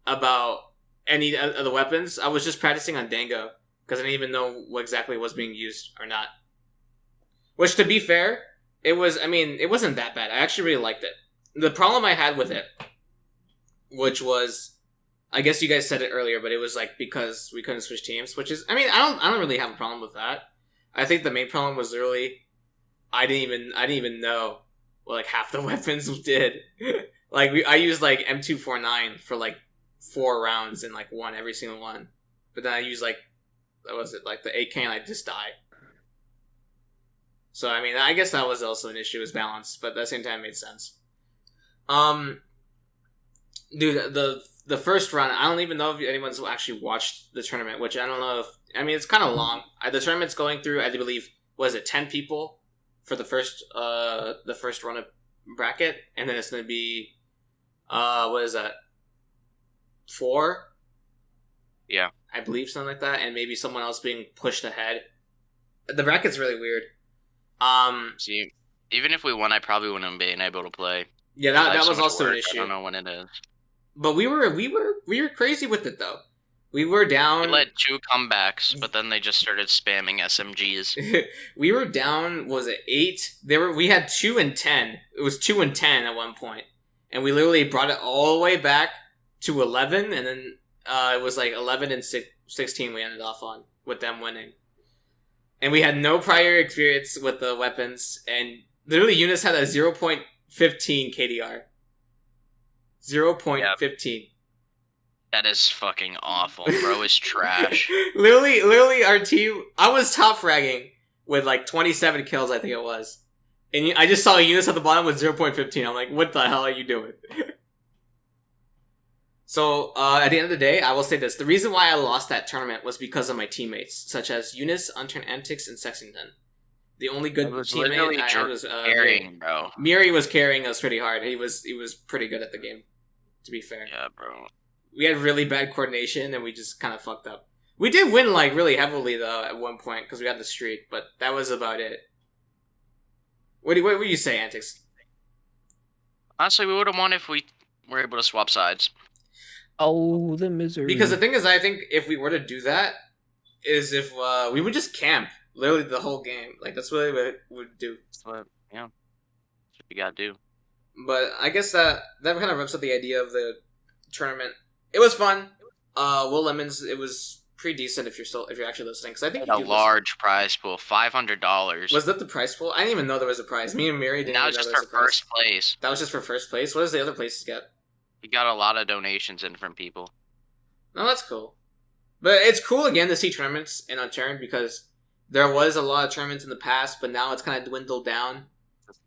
about any of the weapons. I was just practicing on Dango. Because I didn't even know what exactly was being used or not. Which, to be fair, it wasn't that bad. I actually really liked it. The problem I had with it, which was... I guess you guys said it earlier, but it was like because we couldn't switch teams, which is, I mean, I don't really have a problem with that. I think the main problem was literally I didn't even know what like half the weapons did. Like I used like M249 for like 4 rounds and like won every single one, but then I used like the AK and I just died. So I mean, I guess that was also an issue, was balance, but at the same time it made sense. Dude, the the first run, I don't even know if anyone's actually watched the tournament, which I don't know if... I mean, it's kind of long. The tournament's going through, I believe, 10 people for the first run of bracket, and then it's going to be, what is that? 4?
Yeah.
I believe something like that, and maybe someone else being pushed ahead. The bracket's really weird.
See, even if we won, I probably wouldn't be able to play.
Yeah, that was also an issue.
I don't know when it is.
But we were crazy with it though. We were down.
We led 2 comebacks, but then they just started spamming SMGs.
We were down. Was it 8? We had 2 and 10. It was 2 and 10 at one point, and we literally brought it all the way back to 11, and then it was like 11 and 16. We ended off on with them winning, and we had no prior experience with the weapons, and literally Eunice had a 0.15 KDR. 0.15.
That is fucking awful. Bro is trash.
literally, our team. I was top fragging with like 27 kills, I think it was, and I just saw Eunice at the bottom with 0.15. I'm like, what the hell are you doing? So at the end of the day, I will say this: the reason why I lost that tournament was because of my teammates, such as Eunice, Unturned, Antics, and Sexington. The only good teammate I had was
carrying, bro.
Miri was carrying us pretty hard. He was pretty good at the game, to be fair.
Yeah, bro.
We had really bad coordination, and we just kind of fucked up. We did win like really heavily though at one point because we had the streak, but that was about it. What would you say, Antics?
Honestly, we would have won if we were able to swap sides.
Oh, the misery.
Because the thing is, I think if we were to do that, is if we would just camp literally the whole game. Like that's what we would do.
Yeah, that's what you gotta do.
But I guess that kind of wraps up the idea of the tournament. It was fun. Will Lemons, it was pretty decent if you're actually listening. Because I think
a large prize pool, $500.
Was that the prize pool? I didn't even know there was a prize. Me and Mary didn't.
That was just for first place.
That was just for first place. What does the other places get?
You got a lot of donations in from people.
No, that's cool. But it's cool again to see tournaments in Unturned because there was a lot of tournaments in the past, but now it's kind of dwindled down.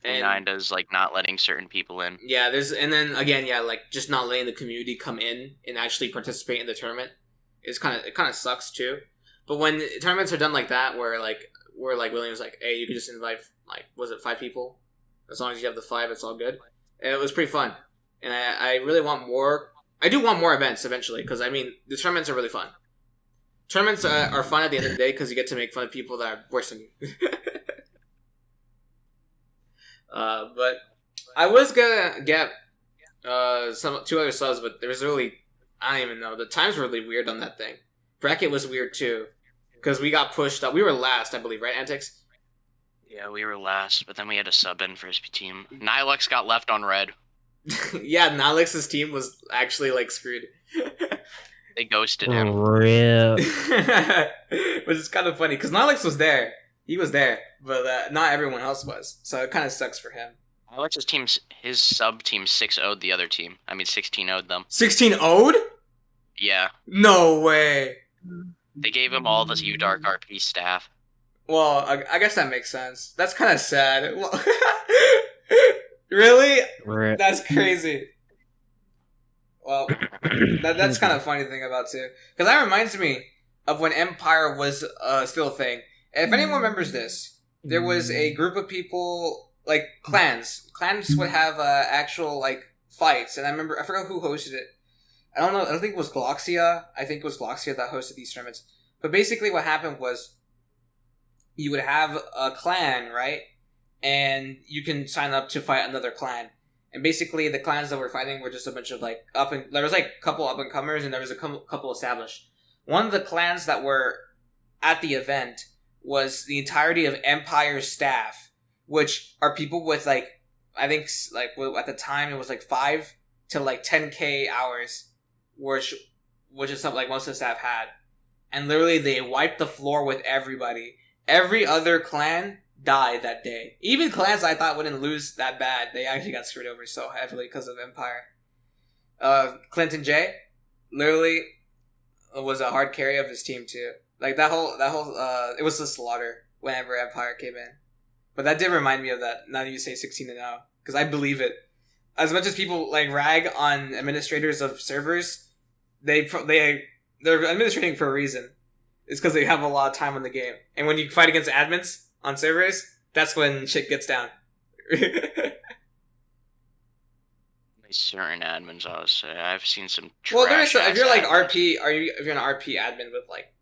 And is like not letting certain people in.
Yeah, and then again, yeah, like just not letting the community come in and actually participate in the tournament is it kind of sucks too. But when tournaments are done like that, where William was like, hey, you can just invite like, was it 5 people? As long as you have the 5, it's all good. And it was pretty fun, and I really want more. I do want more events eventually because I mean the tournaments are really fun. Tournaments are fun at the end of the day because you get to make fun of people that are worse than you. But I was gonna get 2 other subs, but there was really, I don't even know. The times were really weird on that thing. Bracket was weird too, because we got pushed up. We were last, I believe, right, Antics?
Yeah, we were last, but then we had a sub in for his team. Nihilux got left on red.
Yeah, Nihilix's team was actually like screwed.
They ghosted him.
Rip.
Which is kind of funny because Nihilix was there. He was there, but not everyone else was. So it kind of sucks for him.
His sub team 6-0'd the other team. I mean 16-0'd them.
16-0'd?
Yeah.
No way.
They gave him all this UDark RP staff.
Well, I guess that makes sense. That's kind of sad. Really?
Rip.
That's crazy. Well, that's kind of a funny thing about too. Because that reminds me of when Empire was still a thing. If anyone remembers this, there was a group of people, like clans. Clans would have actual like fights, and I forgot who hosted it. I don't know. I don't think it was Gloxia. I think it was Gloxia that hosted these tournaments. But basically, what happened was you would have a clan, right? And you can sign up to fight another clan. And basically, the clans that were fighting were just a bunch of like there was like a couple up and comers, and there was a couple established. One of the clans that were at the event was the entirety of Empire's staff, which are people with like, I think like at the time it was like 5 to like 10k hours, which is something like most of the staff had, and literally they wiped the floor with everybody. Every other clan died that day. Even clans I thought wouldn't lose that bad, they actually got screwed over so heavily because of Empire. Clinton J literally was a hard carry of his team too. Like that whole it was a slaughter whenever Empire came in. But that did remind me of that. Now that you say 16-0, because I believe it. As much as people like rag on administrators of servers they're administrating for a reason. It's because they have a lot of time on the game, and when you fight against admins on servers, that's when shit gets down.
Certain admins, I would say. I've seen some.
Well, there's if you're like RP, if you're an RP admin with like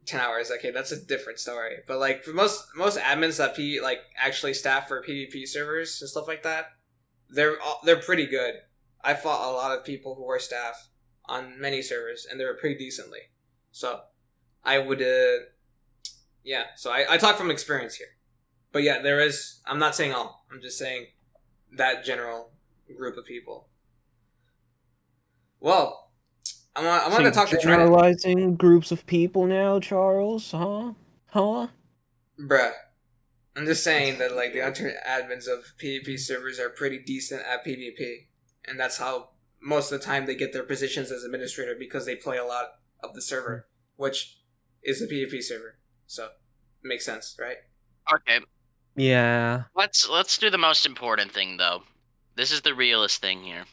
10 hours, okay, that's a different story. But like for most admins that like actually staff for PvP servers and stuff like that, they're pretty good. I fought a lot of people who were staff on many servers, and they were pretty decently. So I would, yeah. So I talk from experience here. But yeah, there is. I'm not saying all. I'm just saying that general group of people. Well, I want to talk to Trident.
Generalizing groups of people now, Charles? Huh?
Bruh. I'm just saying that like the Unturned admins of PvP servers are pretty decent at PvP, and that's how most of the time they get their positions as administrator, because they play a lot of the server, which is a PvP server. So it makes sense, right?
Okay.
Yeah.
Let's do the most important thing though. This is the realest thing here.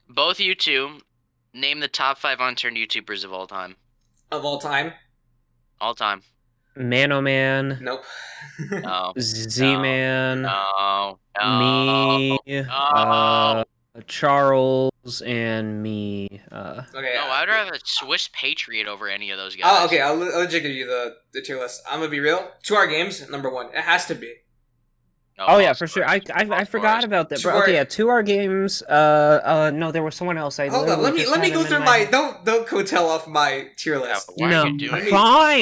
Both you two, name the top 5 Unturned YouTubers of all time.
Of all time?
All time.
Man oh man.
Nope.
No.
Z-Man.
No.
Me.
No.
Charles and me.
Okay.
No, I'd rather a Swiss Patriot over any of those guys.
Oh, okay. I'll legit give you the tier list. I'm gonna be real. 2R Games, number 1. It has to be.
Oh yeah, for sure. I forgot about that. Bro. Okay, yeah, 2R Games. No, there was someone else.
Hold on. Let me go through my. Don't coattail off my tier list.
No,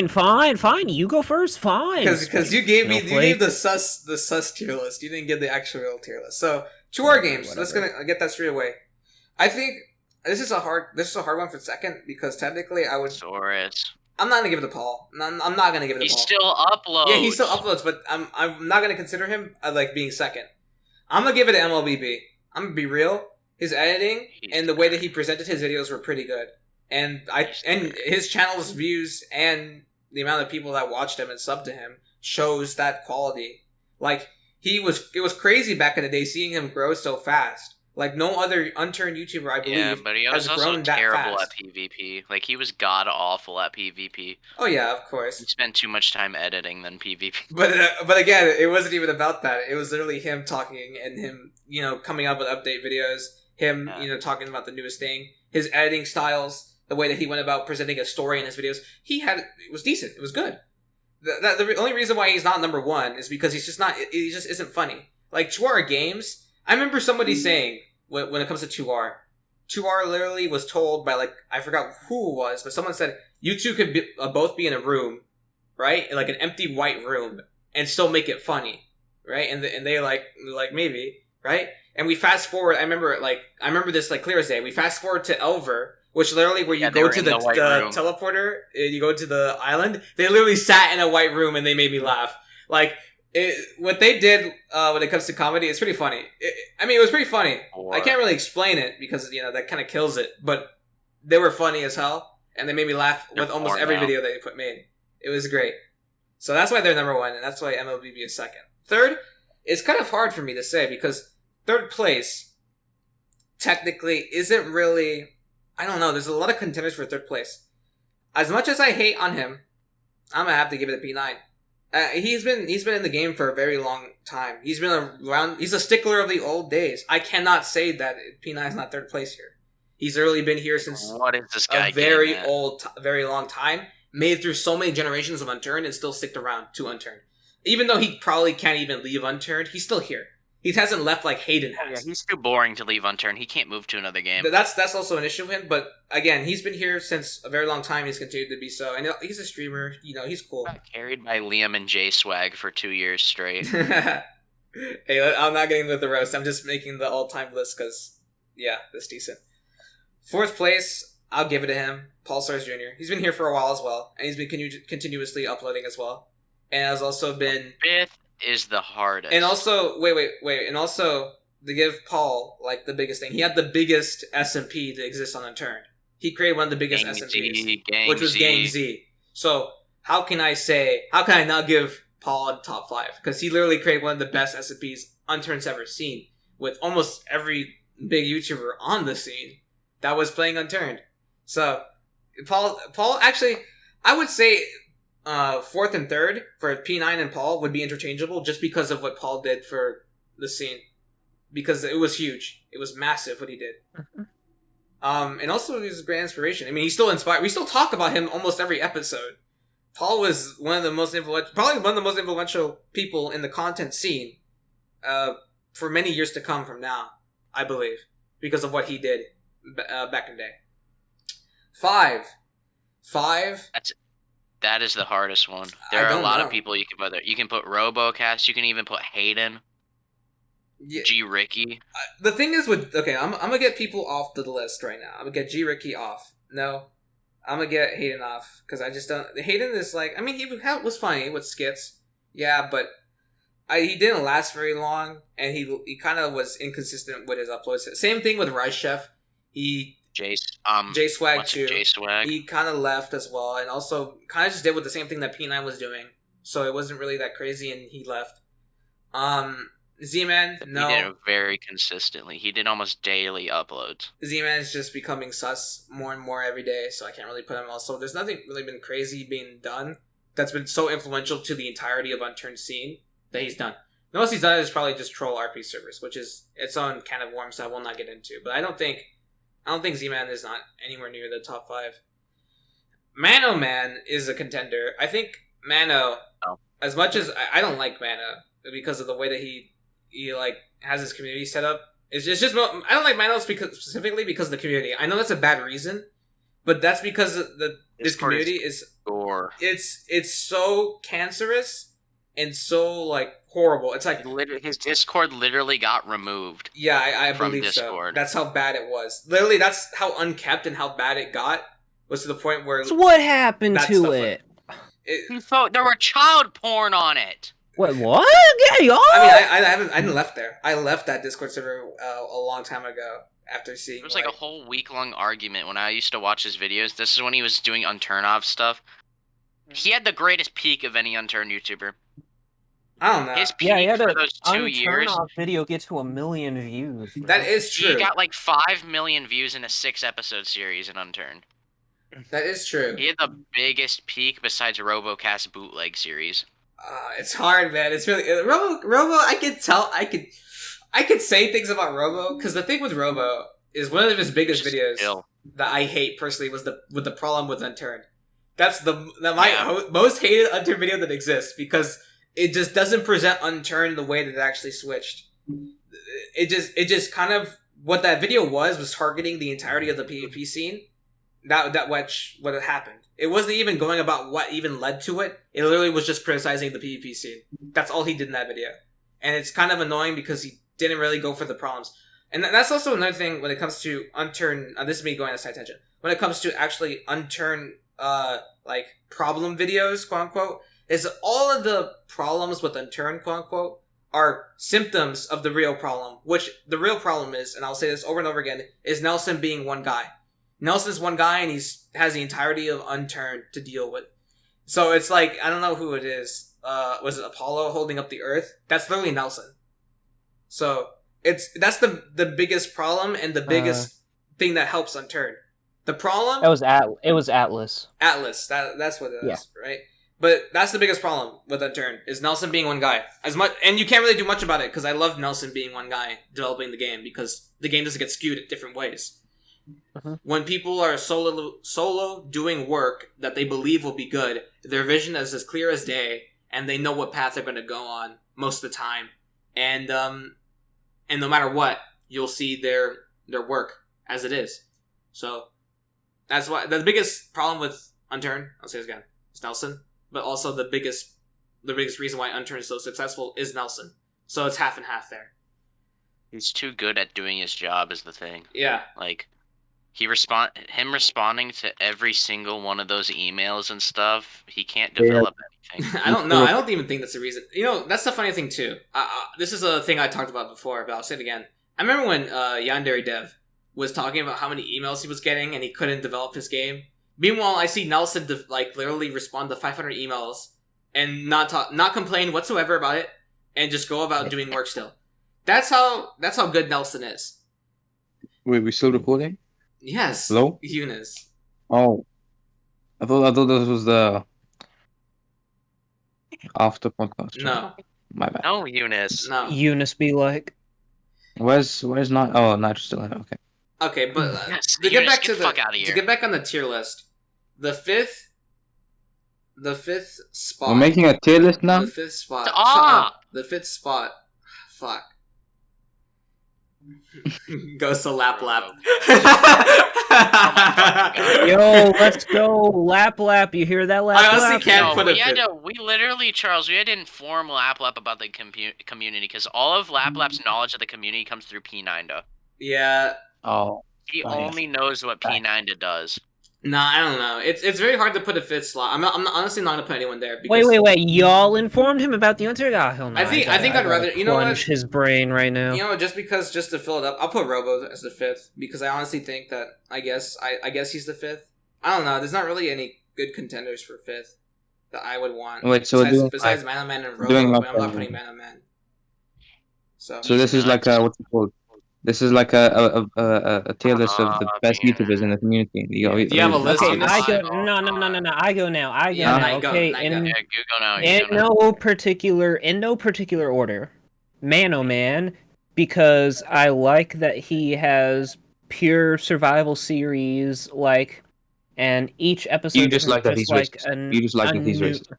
fine. You go first. Fine.
Because you gave the sus tier list. You didn't give the actual tier list. So 2R Games. Whatever. Let's gonna get that straight away. I think this is a hard one for second, because technically I would.
Soros.
I'm not gonna give it to Paul. I'm not gonna give it to Paul.
He still uploads.
Yeah, he still uploads, but I'm not gonna consider him like being second. I'm gonna give it to MLBB. I'm gonna be real. His editing and the way that he presented his videos were pretty good, and his channel's views and the amount of people that watched him and subbed to him shows that quality. Like it was crazy back in the day seeing him grow so fast. Like no other Unturned YouTuber, I believe,
yeah, but he was
has
also
grown that
terrible
fast.
at PvP. Like he was god awful at PvP.
Oh yeah, of course.
He spent too much time editing than PvP.
But again, it wasn't even about that. It was literally him talking and him, coming up with update videos. Him, talking about the newest thing. His editing styles, the way that he went about presenting a story in his videos, it was decent. It was good. The only reason why he's not number 1 is because he just isn't funny. Like 2R Games. I remember somebody saying, when it comes to 2R literally was told by, like, I forgot who it was, but someone said, you two could both be in a room, right? Like an empty white room, and still make it funny, right? And they like, maybe, right? And we fast forward, I remember this like clear as day, we fast forward to Elver, which literally where you go to the teleporter, you go to the island, they literally sat in a white room and they made me laugh. Like, what they did when it comes to comedy is pretty funny. It was pretty funny. I can't really explain it because that kind of kills it. But they were funny as hell, and they made me laugh with almost every video they made. It was great. So that's why they're number 1, and that's why MLBB is second. Third, it's kind of hard for me to say because third place technically isn't really. I don't know. There's a lot of contenders for third place. As much as I hate on him, I'm gonna have to give it a P9. He's been in the game for a very long time. He's been around. He's a stickler of the old days. I cannot say that P9 is not third place here. He's really been here since a very long time. Made through so many generations of Unturned and still sticked around to Unturned. Even though he probably can't even leave Unturned, he's still here. He hasn't left like Hayden has.
Yeah, he's too boring to leave Unturned. He can't move to another game.
That's also an issue with him. But again, he's been here since a very long time. He's continued to be so. And he's a streamer. He's cool.
Got carried by Liam and J Swag for 2 years straight.
Hey, I'm not getting with the roast. I'm just making the all-time list because, yeah, that's decent. Fourth place, I'll give it to him. Paul Stars Jr. He's been here for a while as well. And he's been continuously uploading as well. And has also been...
Fifth is the hardest.
And also, wait. And also, to give Paul, like, the biggest thing, he had the biggest SMP to exist on Unturned. He created one of the biggest SMPs, which was Gang Z. So, how can I not give Paul a top 5? Because he literally created one of the best SMPs Unturned's ever seen, with almost every big YouTuber on the scene that was playing Unturned. So Paul actually, I would say fourth and third for P9 and Paul would be interchangeable just because of what Paul did for the scene, because it was huge. It was massive what he did. And also he was a great inspiration. I mean, he's still inspired. We still talk about him almost every episode. Paul was one of the most influential people in the content scene for many years to come from now, I believe, because of what he did back in the day. 5.
That is the hardest one. There are a lot of people you can put there. You can put Robocast. You can even put Hayden. Yeah. G. Ricky.
The thing is with... Okay, I'm going to get people off the list right now. I'm going to get G. Ricky off. No. I'm going to get Hayden off. Because I just don't... Hayden is like... I mean, he was funny with skits. Yeah, but... he didn't last very long. And he kind of was inconsistent with his uploads. Same thing with Rice Chef. J-Swag too.
J-Swag.
He kind of left as well. And also kind of just did with the same thing that P9 was doing. So it wasn't really that crazy and he left. Z-Man, no.
He did it very consistently. He did almost daily uploads.
Z-Man is just becoming sus more and more every day, so I can't really put him also. There's nothing really been crazy being done that's been so influential to the entirety of Unturned scene that he's done. The most he's done is probably just troll RP servers, which is its own can of worms that I will not get into. But I don't think Z-Man is not anywhere near the top 5. Mano Man is a contender. I think Mano, as much as I don't like Mano because of the way that he like has his community set up. It's just I don't like Mano specifically because of the community. I know that's a bad reason, but that's because this community is it's so cancerous and so like horrible. It's like
his Discord literally got removed.
Yeah, I believe
Discord.
So. That's how bad it was. Literally, that's how unkept and how bad it got. Was to the point where.
So what happened to it?
There were child porn on it.
Wait, what? Yeah, y'all?
I mean, I didn't left there. I left that Discord server a long time ago after seeing.
It was like a whole week-long argument when I used to watch his videos. This is when he was doing Unturned stuff. He had the greatest peak of any Unturned YouTuber.
I don't know.
His peak for those 2 years.
Video get to 1 million views. Bro.
That is true.
He got like 5 million views in a 6-episode series in Unturned.
That is true.
He had the biggest peak besides Robocast bootleg series.
It's hard, man. It's really Robo. I could tell. I could say things about Robo because the thing with Robo is one of his biggest videos that I hate personally was the problem with Unturned. That's my most hated Unturned video that exists because it just doesn't present Unturned the way that it actually switched. It just kind of what that video was targeting the entirety of the PvP scene. What had happened. It wasn't even going about what even led to it. It literally was just criticizing the PvP scene. That's all he did in that video. And it's kind of annoying because he didn't really go for the problems. And that's also another thing when it comes to Unturned. This is me going on a side tangent. When it comes to actually Unturned, like, problem videos, quote unquote, is all of the problems with Unturned, quote unquote, are symptoms of the real problem. Which the real problem is, and I'll say this over and over again, is Nelson being one guy. Nelson's one guy, and has the entirety of Unturned to deal with. So it's like, I don't know who it is. Was it Apollo holding up the Earth? That's literally Nelson. So that's the biggest problem and the biggest thing that helps Unturned. The problem.
It was Atlas.
Atlas. That's what it is, right? But that's the biggest problem with Unturned is Nelson being one guy. And you can't really do much about it because I love Nelson being one guy developing the game because the game doesn't get skewed at different ways. Uh-huh. When people are solo doing work that they believe will be good, their vision is as clear as day, and they know what path they're going to go on most of the time. And no matter what, you'll see their work as it is. So that's why the biggest problem with Unturned, I'll say this again, is Nelson. But also the biggest reason why Unturned is so successful is Nelson. So it's half and half there.
He's too good at doing his job is the thing.
Yeah.
Like, him responding to every single one of those emails and stuff, he can't develop anything.
I don't know. I don't even think that's the reason. You know, that's the funny thing too. This is a thing I talked about before, but I'll say it again. I remember when Yandere Dev was talking about how many emails he was getting and he couldn't develop his game. Meanwhile, I see Nelson literally respond to 500 emails and not complain whatsoever about it and just go about doing work still. That's how good Nelson is.
Wait, we still recording?
Yes.
Hello?
Eunice.
Oh, I thought this was the after podcast.
No.
My bad.
No, Eunice.
No.
Eunice be like,
Where's not? Oh, not still okay.
Okay, but
Yes,
to get
Eunice,
back
get
to
the fuck out of here.
to get back on the tier list, the fifth spot.
We're making a tier list now.
The fifth spot.
Ah!
Shut up. The fifth spot. Fuck. Goes to Lap Lap.
yo, let's go, Lap Lap. You hear that, Lap
I honestly
Lap?
can't put
we
a
had
fit.
to, we literally, Charles, we had to inform Lap Lap about the community because all of Lap Lap's knowledge of the community comes through P9da.
Yeah.
Oh,
He
Right.
only knows what P9da does.
Nah, I don't know. It's very hard to put a fifth slot. I'm honestly not gonna put anyone there. Because
Wait. Y'all informed him about the Unturned? Ah, hell no.
I think I'd
gotta
rather. You know what?
plunge his brain right now.
You know, just to fill it up, I'll put Robo as the fifth because I honestly think that I guess he's the fifth. I don't know. There's not really any good contenders for fifth that I would want.
Wait, so
besides Man Man and Robo,
doing
but
like
I'm not
a-
putting Man Man. So
this is like what's it called? This is like a tier list of the best
man.
YouTubers in the community.
Do you have a list?
Okay,
on this?
I go. No. I go now.
Yeah,
now.
Knight go,
Okay,
Knight go.
in
Yeah, you go now.
in no particular order. Man, because I like that he has pure survival series, like, and each episode
You just
isn't
like that he's
like
racist. You just like that he's racist.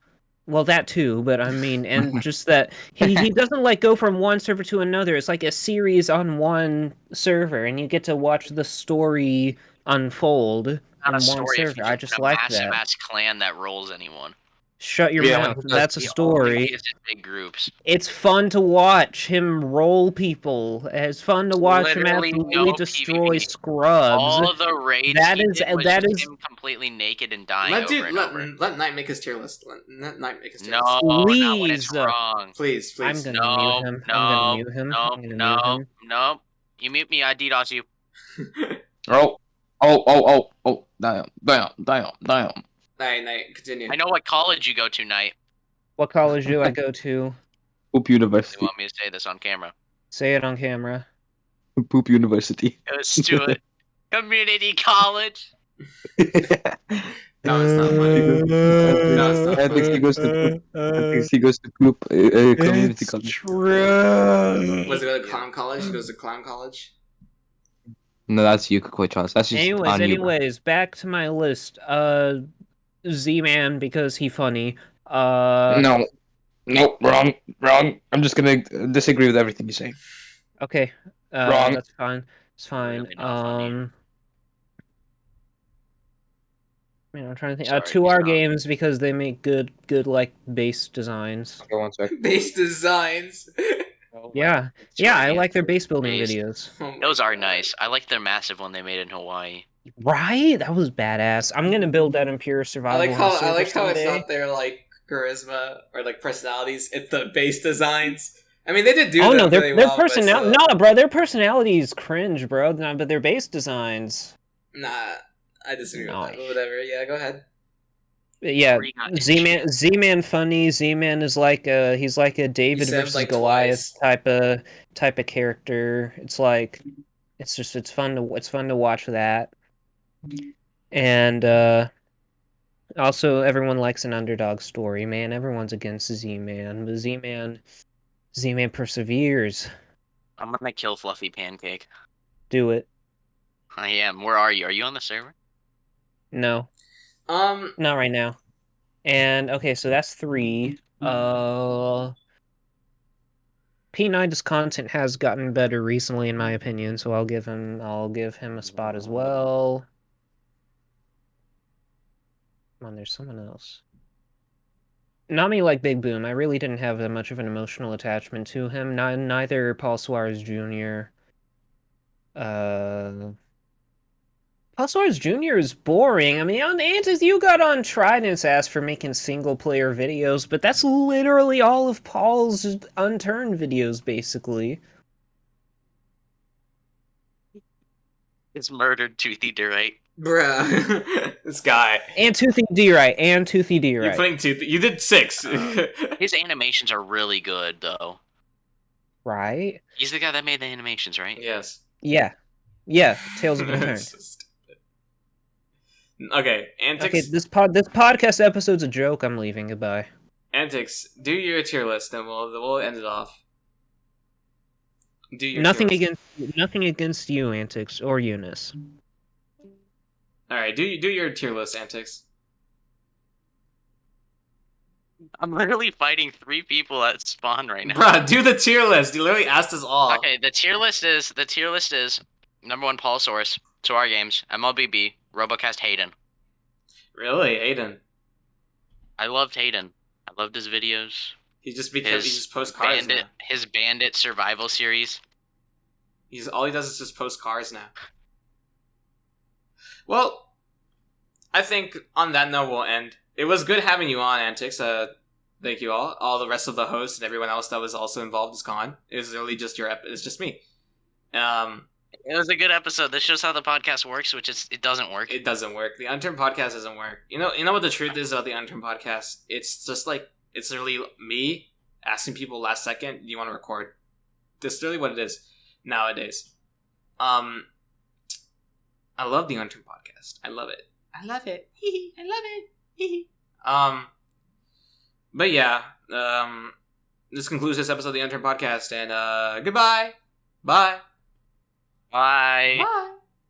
Well, that too, but I mean, and just that he doesn't like go from one server to another. It's like a series on one server, and you get to watch the story unfold
Not
in
a
one
story if
server.
you
I
have
just
a
like
massive
that.
ass clan that rolls anyone.
Shut your
Yeah,
mouth.
because
That's a
He only
story.
plays in big groups.
It's fun to watch him roll people. It's fun to watch him
Literally
absolutely
no
destroy
PvP.
scrubs.
All the raids
That
he
is-
did was
that
just
is-
him completely naked and dying
let
over and over.
let Knight make his tier list. Let Knight make his tier
No,
list.
not when it's
Please.
wrong.
Please.
I'm gonna
No,
mute him.
no,
I'm gonna mute him.
no,
I'm gonna
no,
mute him.
no. You mute me, I DDoS you.
Oh, damn.
Knight, continue.
I know what college you go to, Knight.
What college do I go to?
Poop
You
University.
want me to say this on camera?
Say it on camera.
Poop University.
Let's do it. Community college.
No, it's not funny. No, it's not
I think he goes to poop community college.
True.
Was it go to clown college? He goes to clown college.
No, that's you, Charles. That's just on you.
Anyways, back to my list. Z-Man because he funny.
No, wrong. I'm just gonna disagree with everything you say.
Okay.
Wrong.
That's fine. It's fine.
Really not funny.
I'm trying to think.
Sorry,
2R
he's not.
games because they make good like base designs.
Okay, one sec.
Base designs.
Yeah, I like their base building
Base.
videos.
Oh my
Those are
God.
nice. I like their massive one they made in Hawaii.
Right? That was badass. I'm gonna build that in pure
I
survival.
like how
server
it's
someday.
not their like charisma or like personalities. It's the base designs. I mean, they did do.
Oh
them
no, their
really well,
personality.
but
No, bro, their personalities cringe, bro. No, but their base designs.
Nah, I disagree with
No.
that. But whatever. Yeah, go ahead.
Yeah,
Three got
Z-Man funny. Z-Man is like he's like a David
said,
versus
like,
Goliath
twice.
type of character. It's like it's fun to watch that. And also everyone likes an underdog story, man. Everyone's against Z-Man, but Z-Man perseveres.
I'm gonna kill Fluffy Pancake.
Do it.
I am. Where are you? Are you on the server?
No, not right now. And okay, so that's 3. P9's content has gotten better recently, in my opinion, so I'll give him a spot as well. Come on, there's someone else. Not me like Big Boom. I really didn't have that much of an emotional attachment to him. Neither Paul Suarez Jr. Paul Suarez Jr. is boring. I mean, on Antics, you got on Trident's ass for making single-player videos, but that's literally all of Paul's Unturned videos, basically.
It's murdered Toothy Durite.
Bruh, this guy.
And Toothy D-Right.
You're putting two. You did 6.
His animations are really good, though.
Right?
He's the guy that made the animations, right?
Yes.
Yeah. Yeah, Tales of Unturned.
So stupid. Okay, Antics.
Okay, this podcast episode's a joke. I'm leaving. Goodbye.
Antics, do your tier list, and we'll end it off. Do your
nothing
tier list.
Nothing against you, Antics, or Eunice.
All right, do your tier list, Antics.
I'm literally fighting 3 people at spawn right now.
Bruh, do the tier list. You literally asked us all.
Okay, the tier list is number 1 Paulsaurus, to our games, MLBB, Robocast Hayden.
Really, Hayden?
I loved Hayden. I loved his videos.
He just posts cars now.
His Bandit survival series.
All he does is just post cars now. Well, I think on that note we'll end. It was good having you on, Antics. Thank you all. All the rest of the hosts and everyone else that was also involved is gone. It was really just it's just me.
It was a good episode. This shows how the podcast works, which is it doesn't work.
It doesn't work. The Unturned Podcast doesn't work. You know what the truth is about the Unturned Podcast? It's just like it's literally me asking people last second, do you want to record? That's literally what it is nowadays. I love the Unturned Podcast. I love it. I love it. I love it. But yeah, this concludes this episode of the Unturned Podcast, and goodbye. Bye.
Bye.
Bye.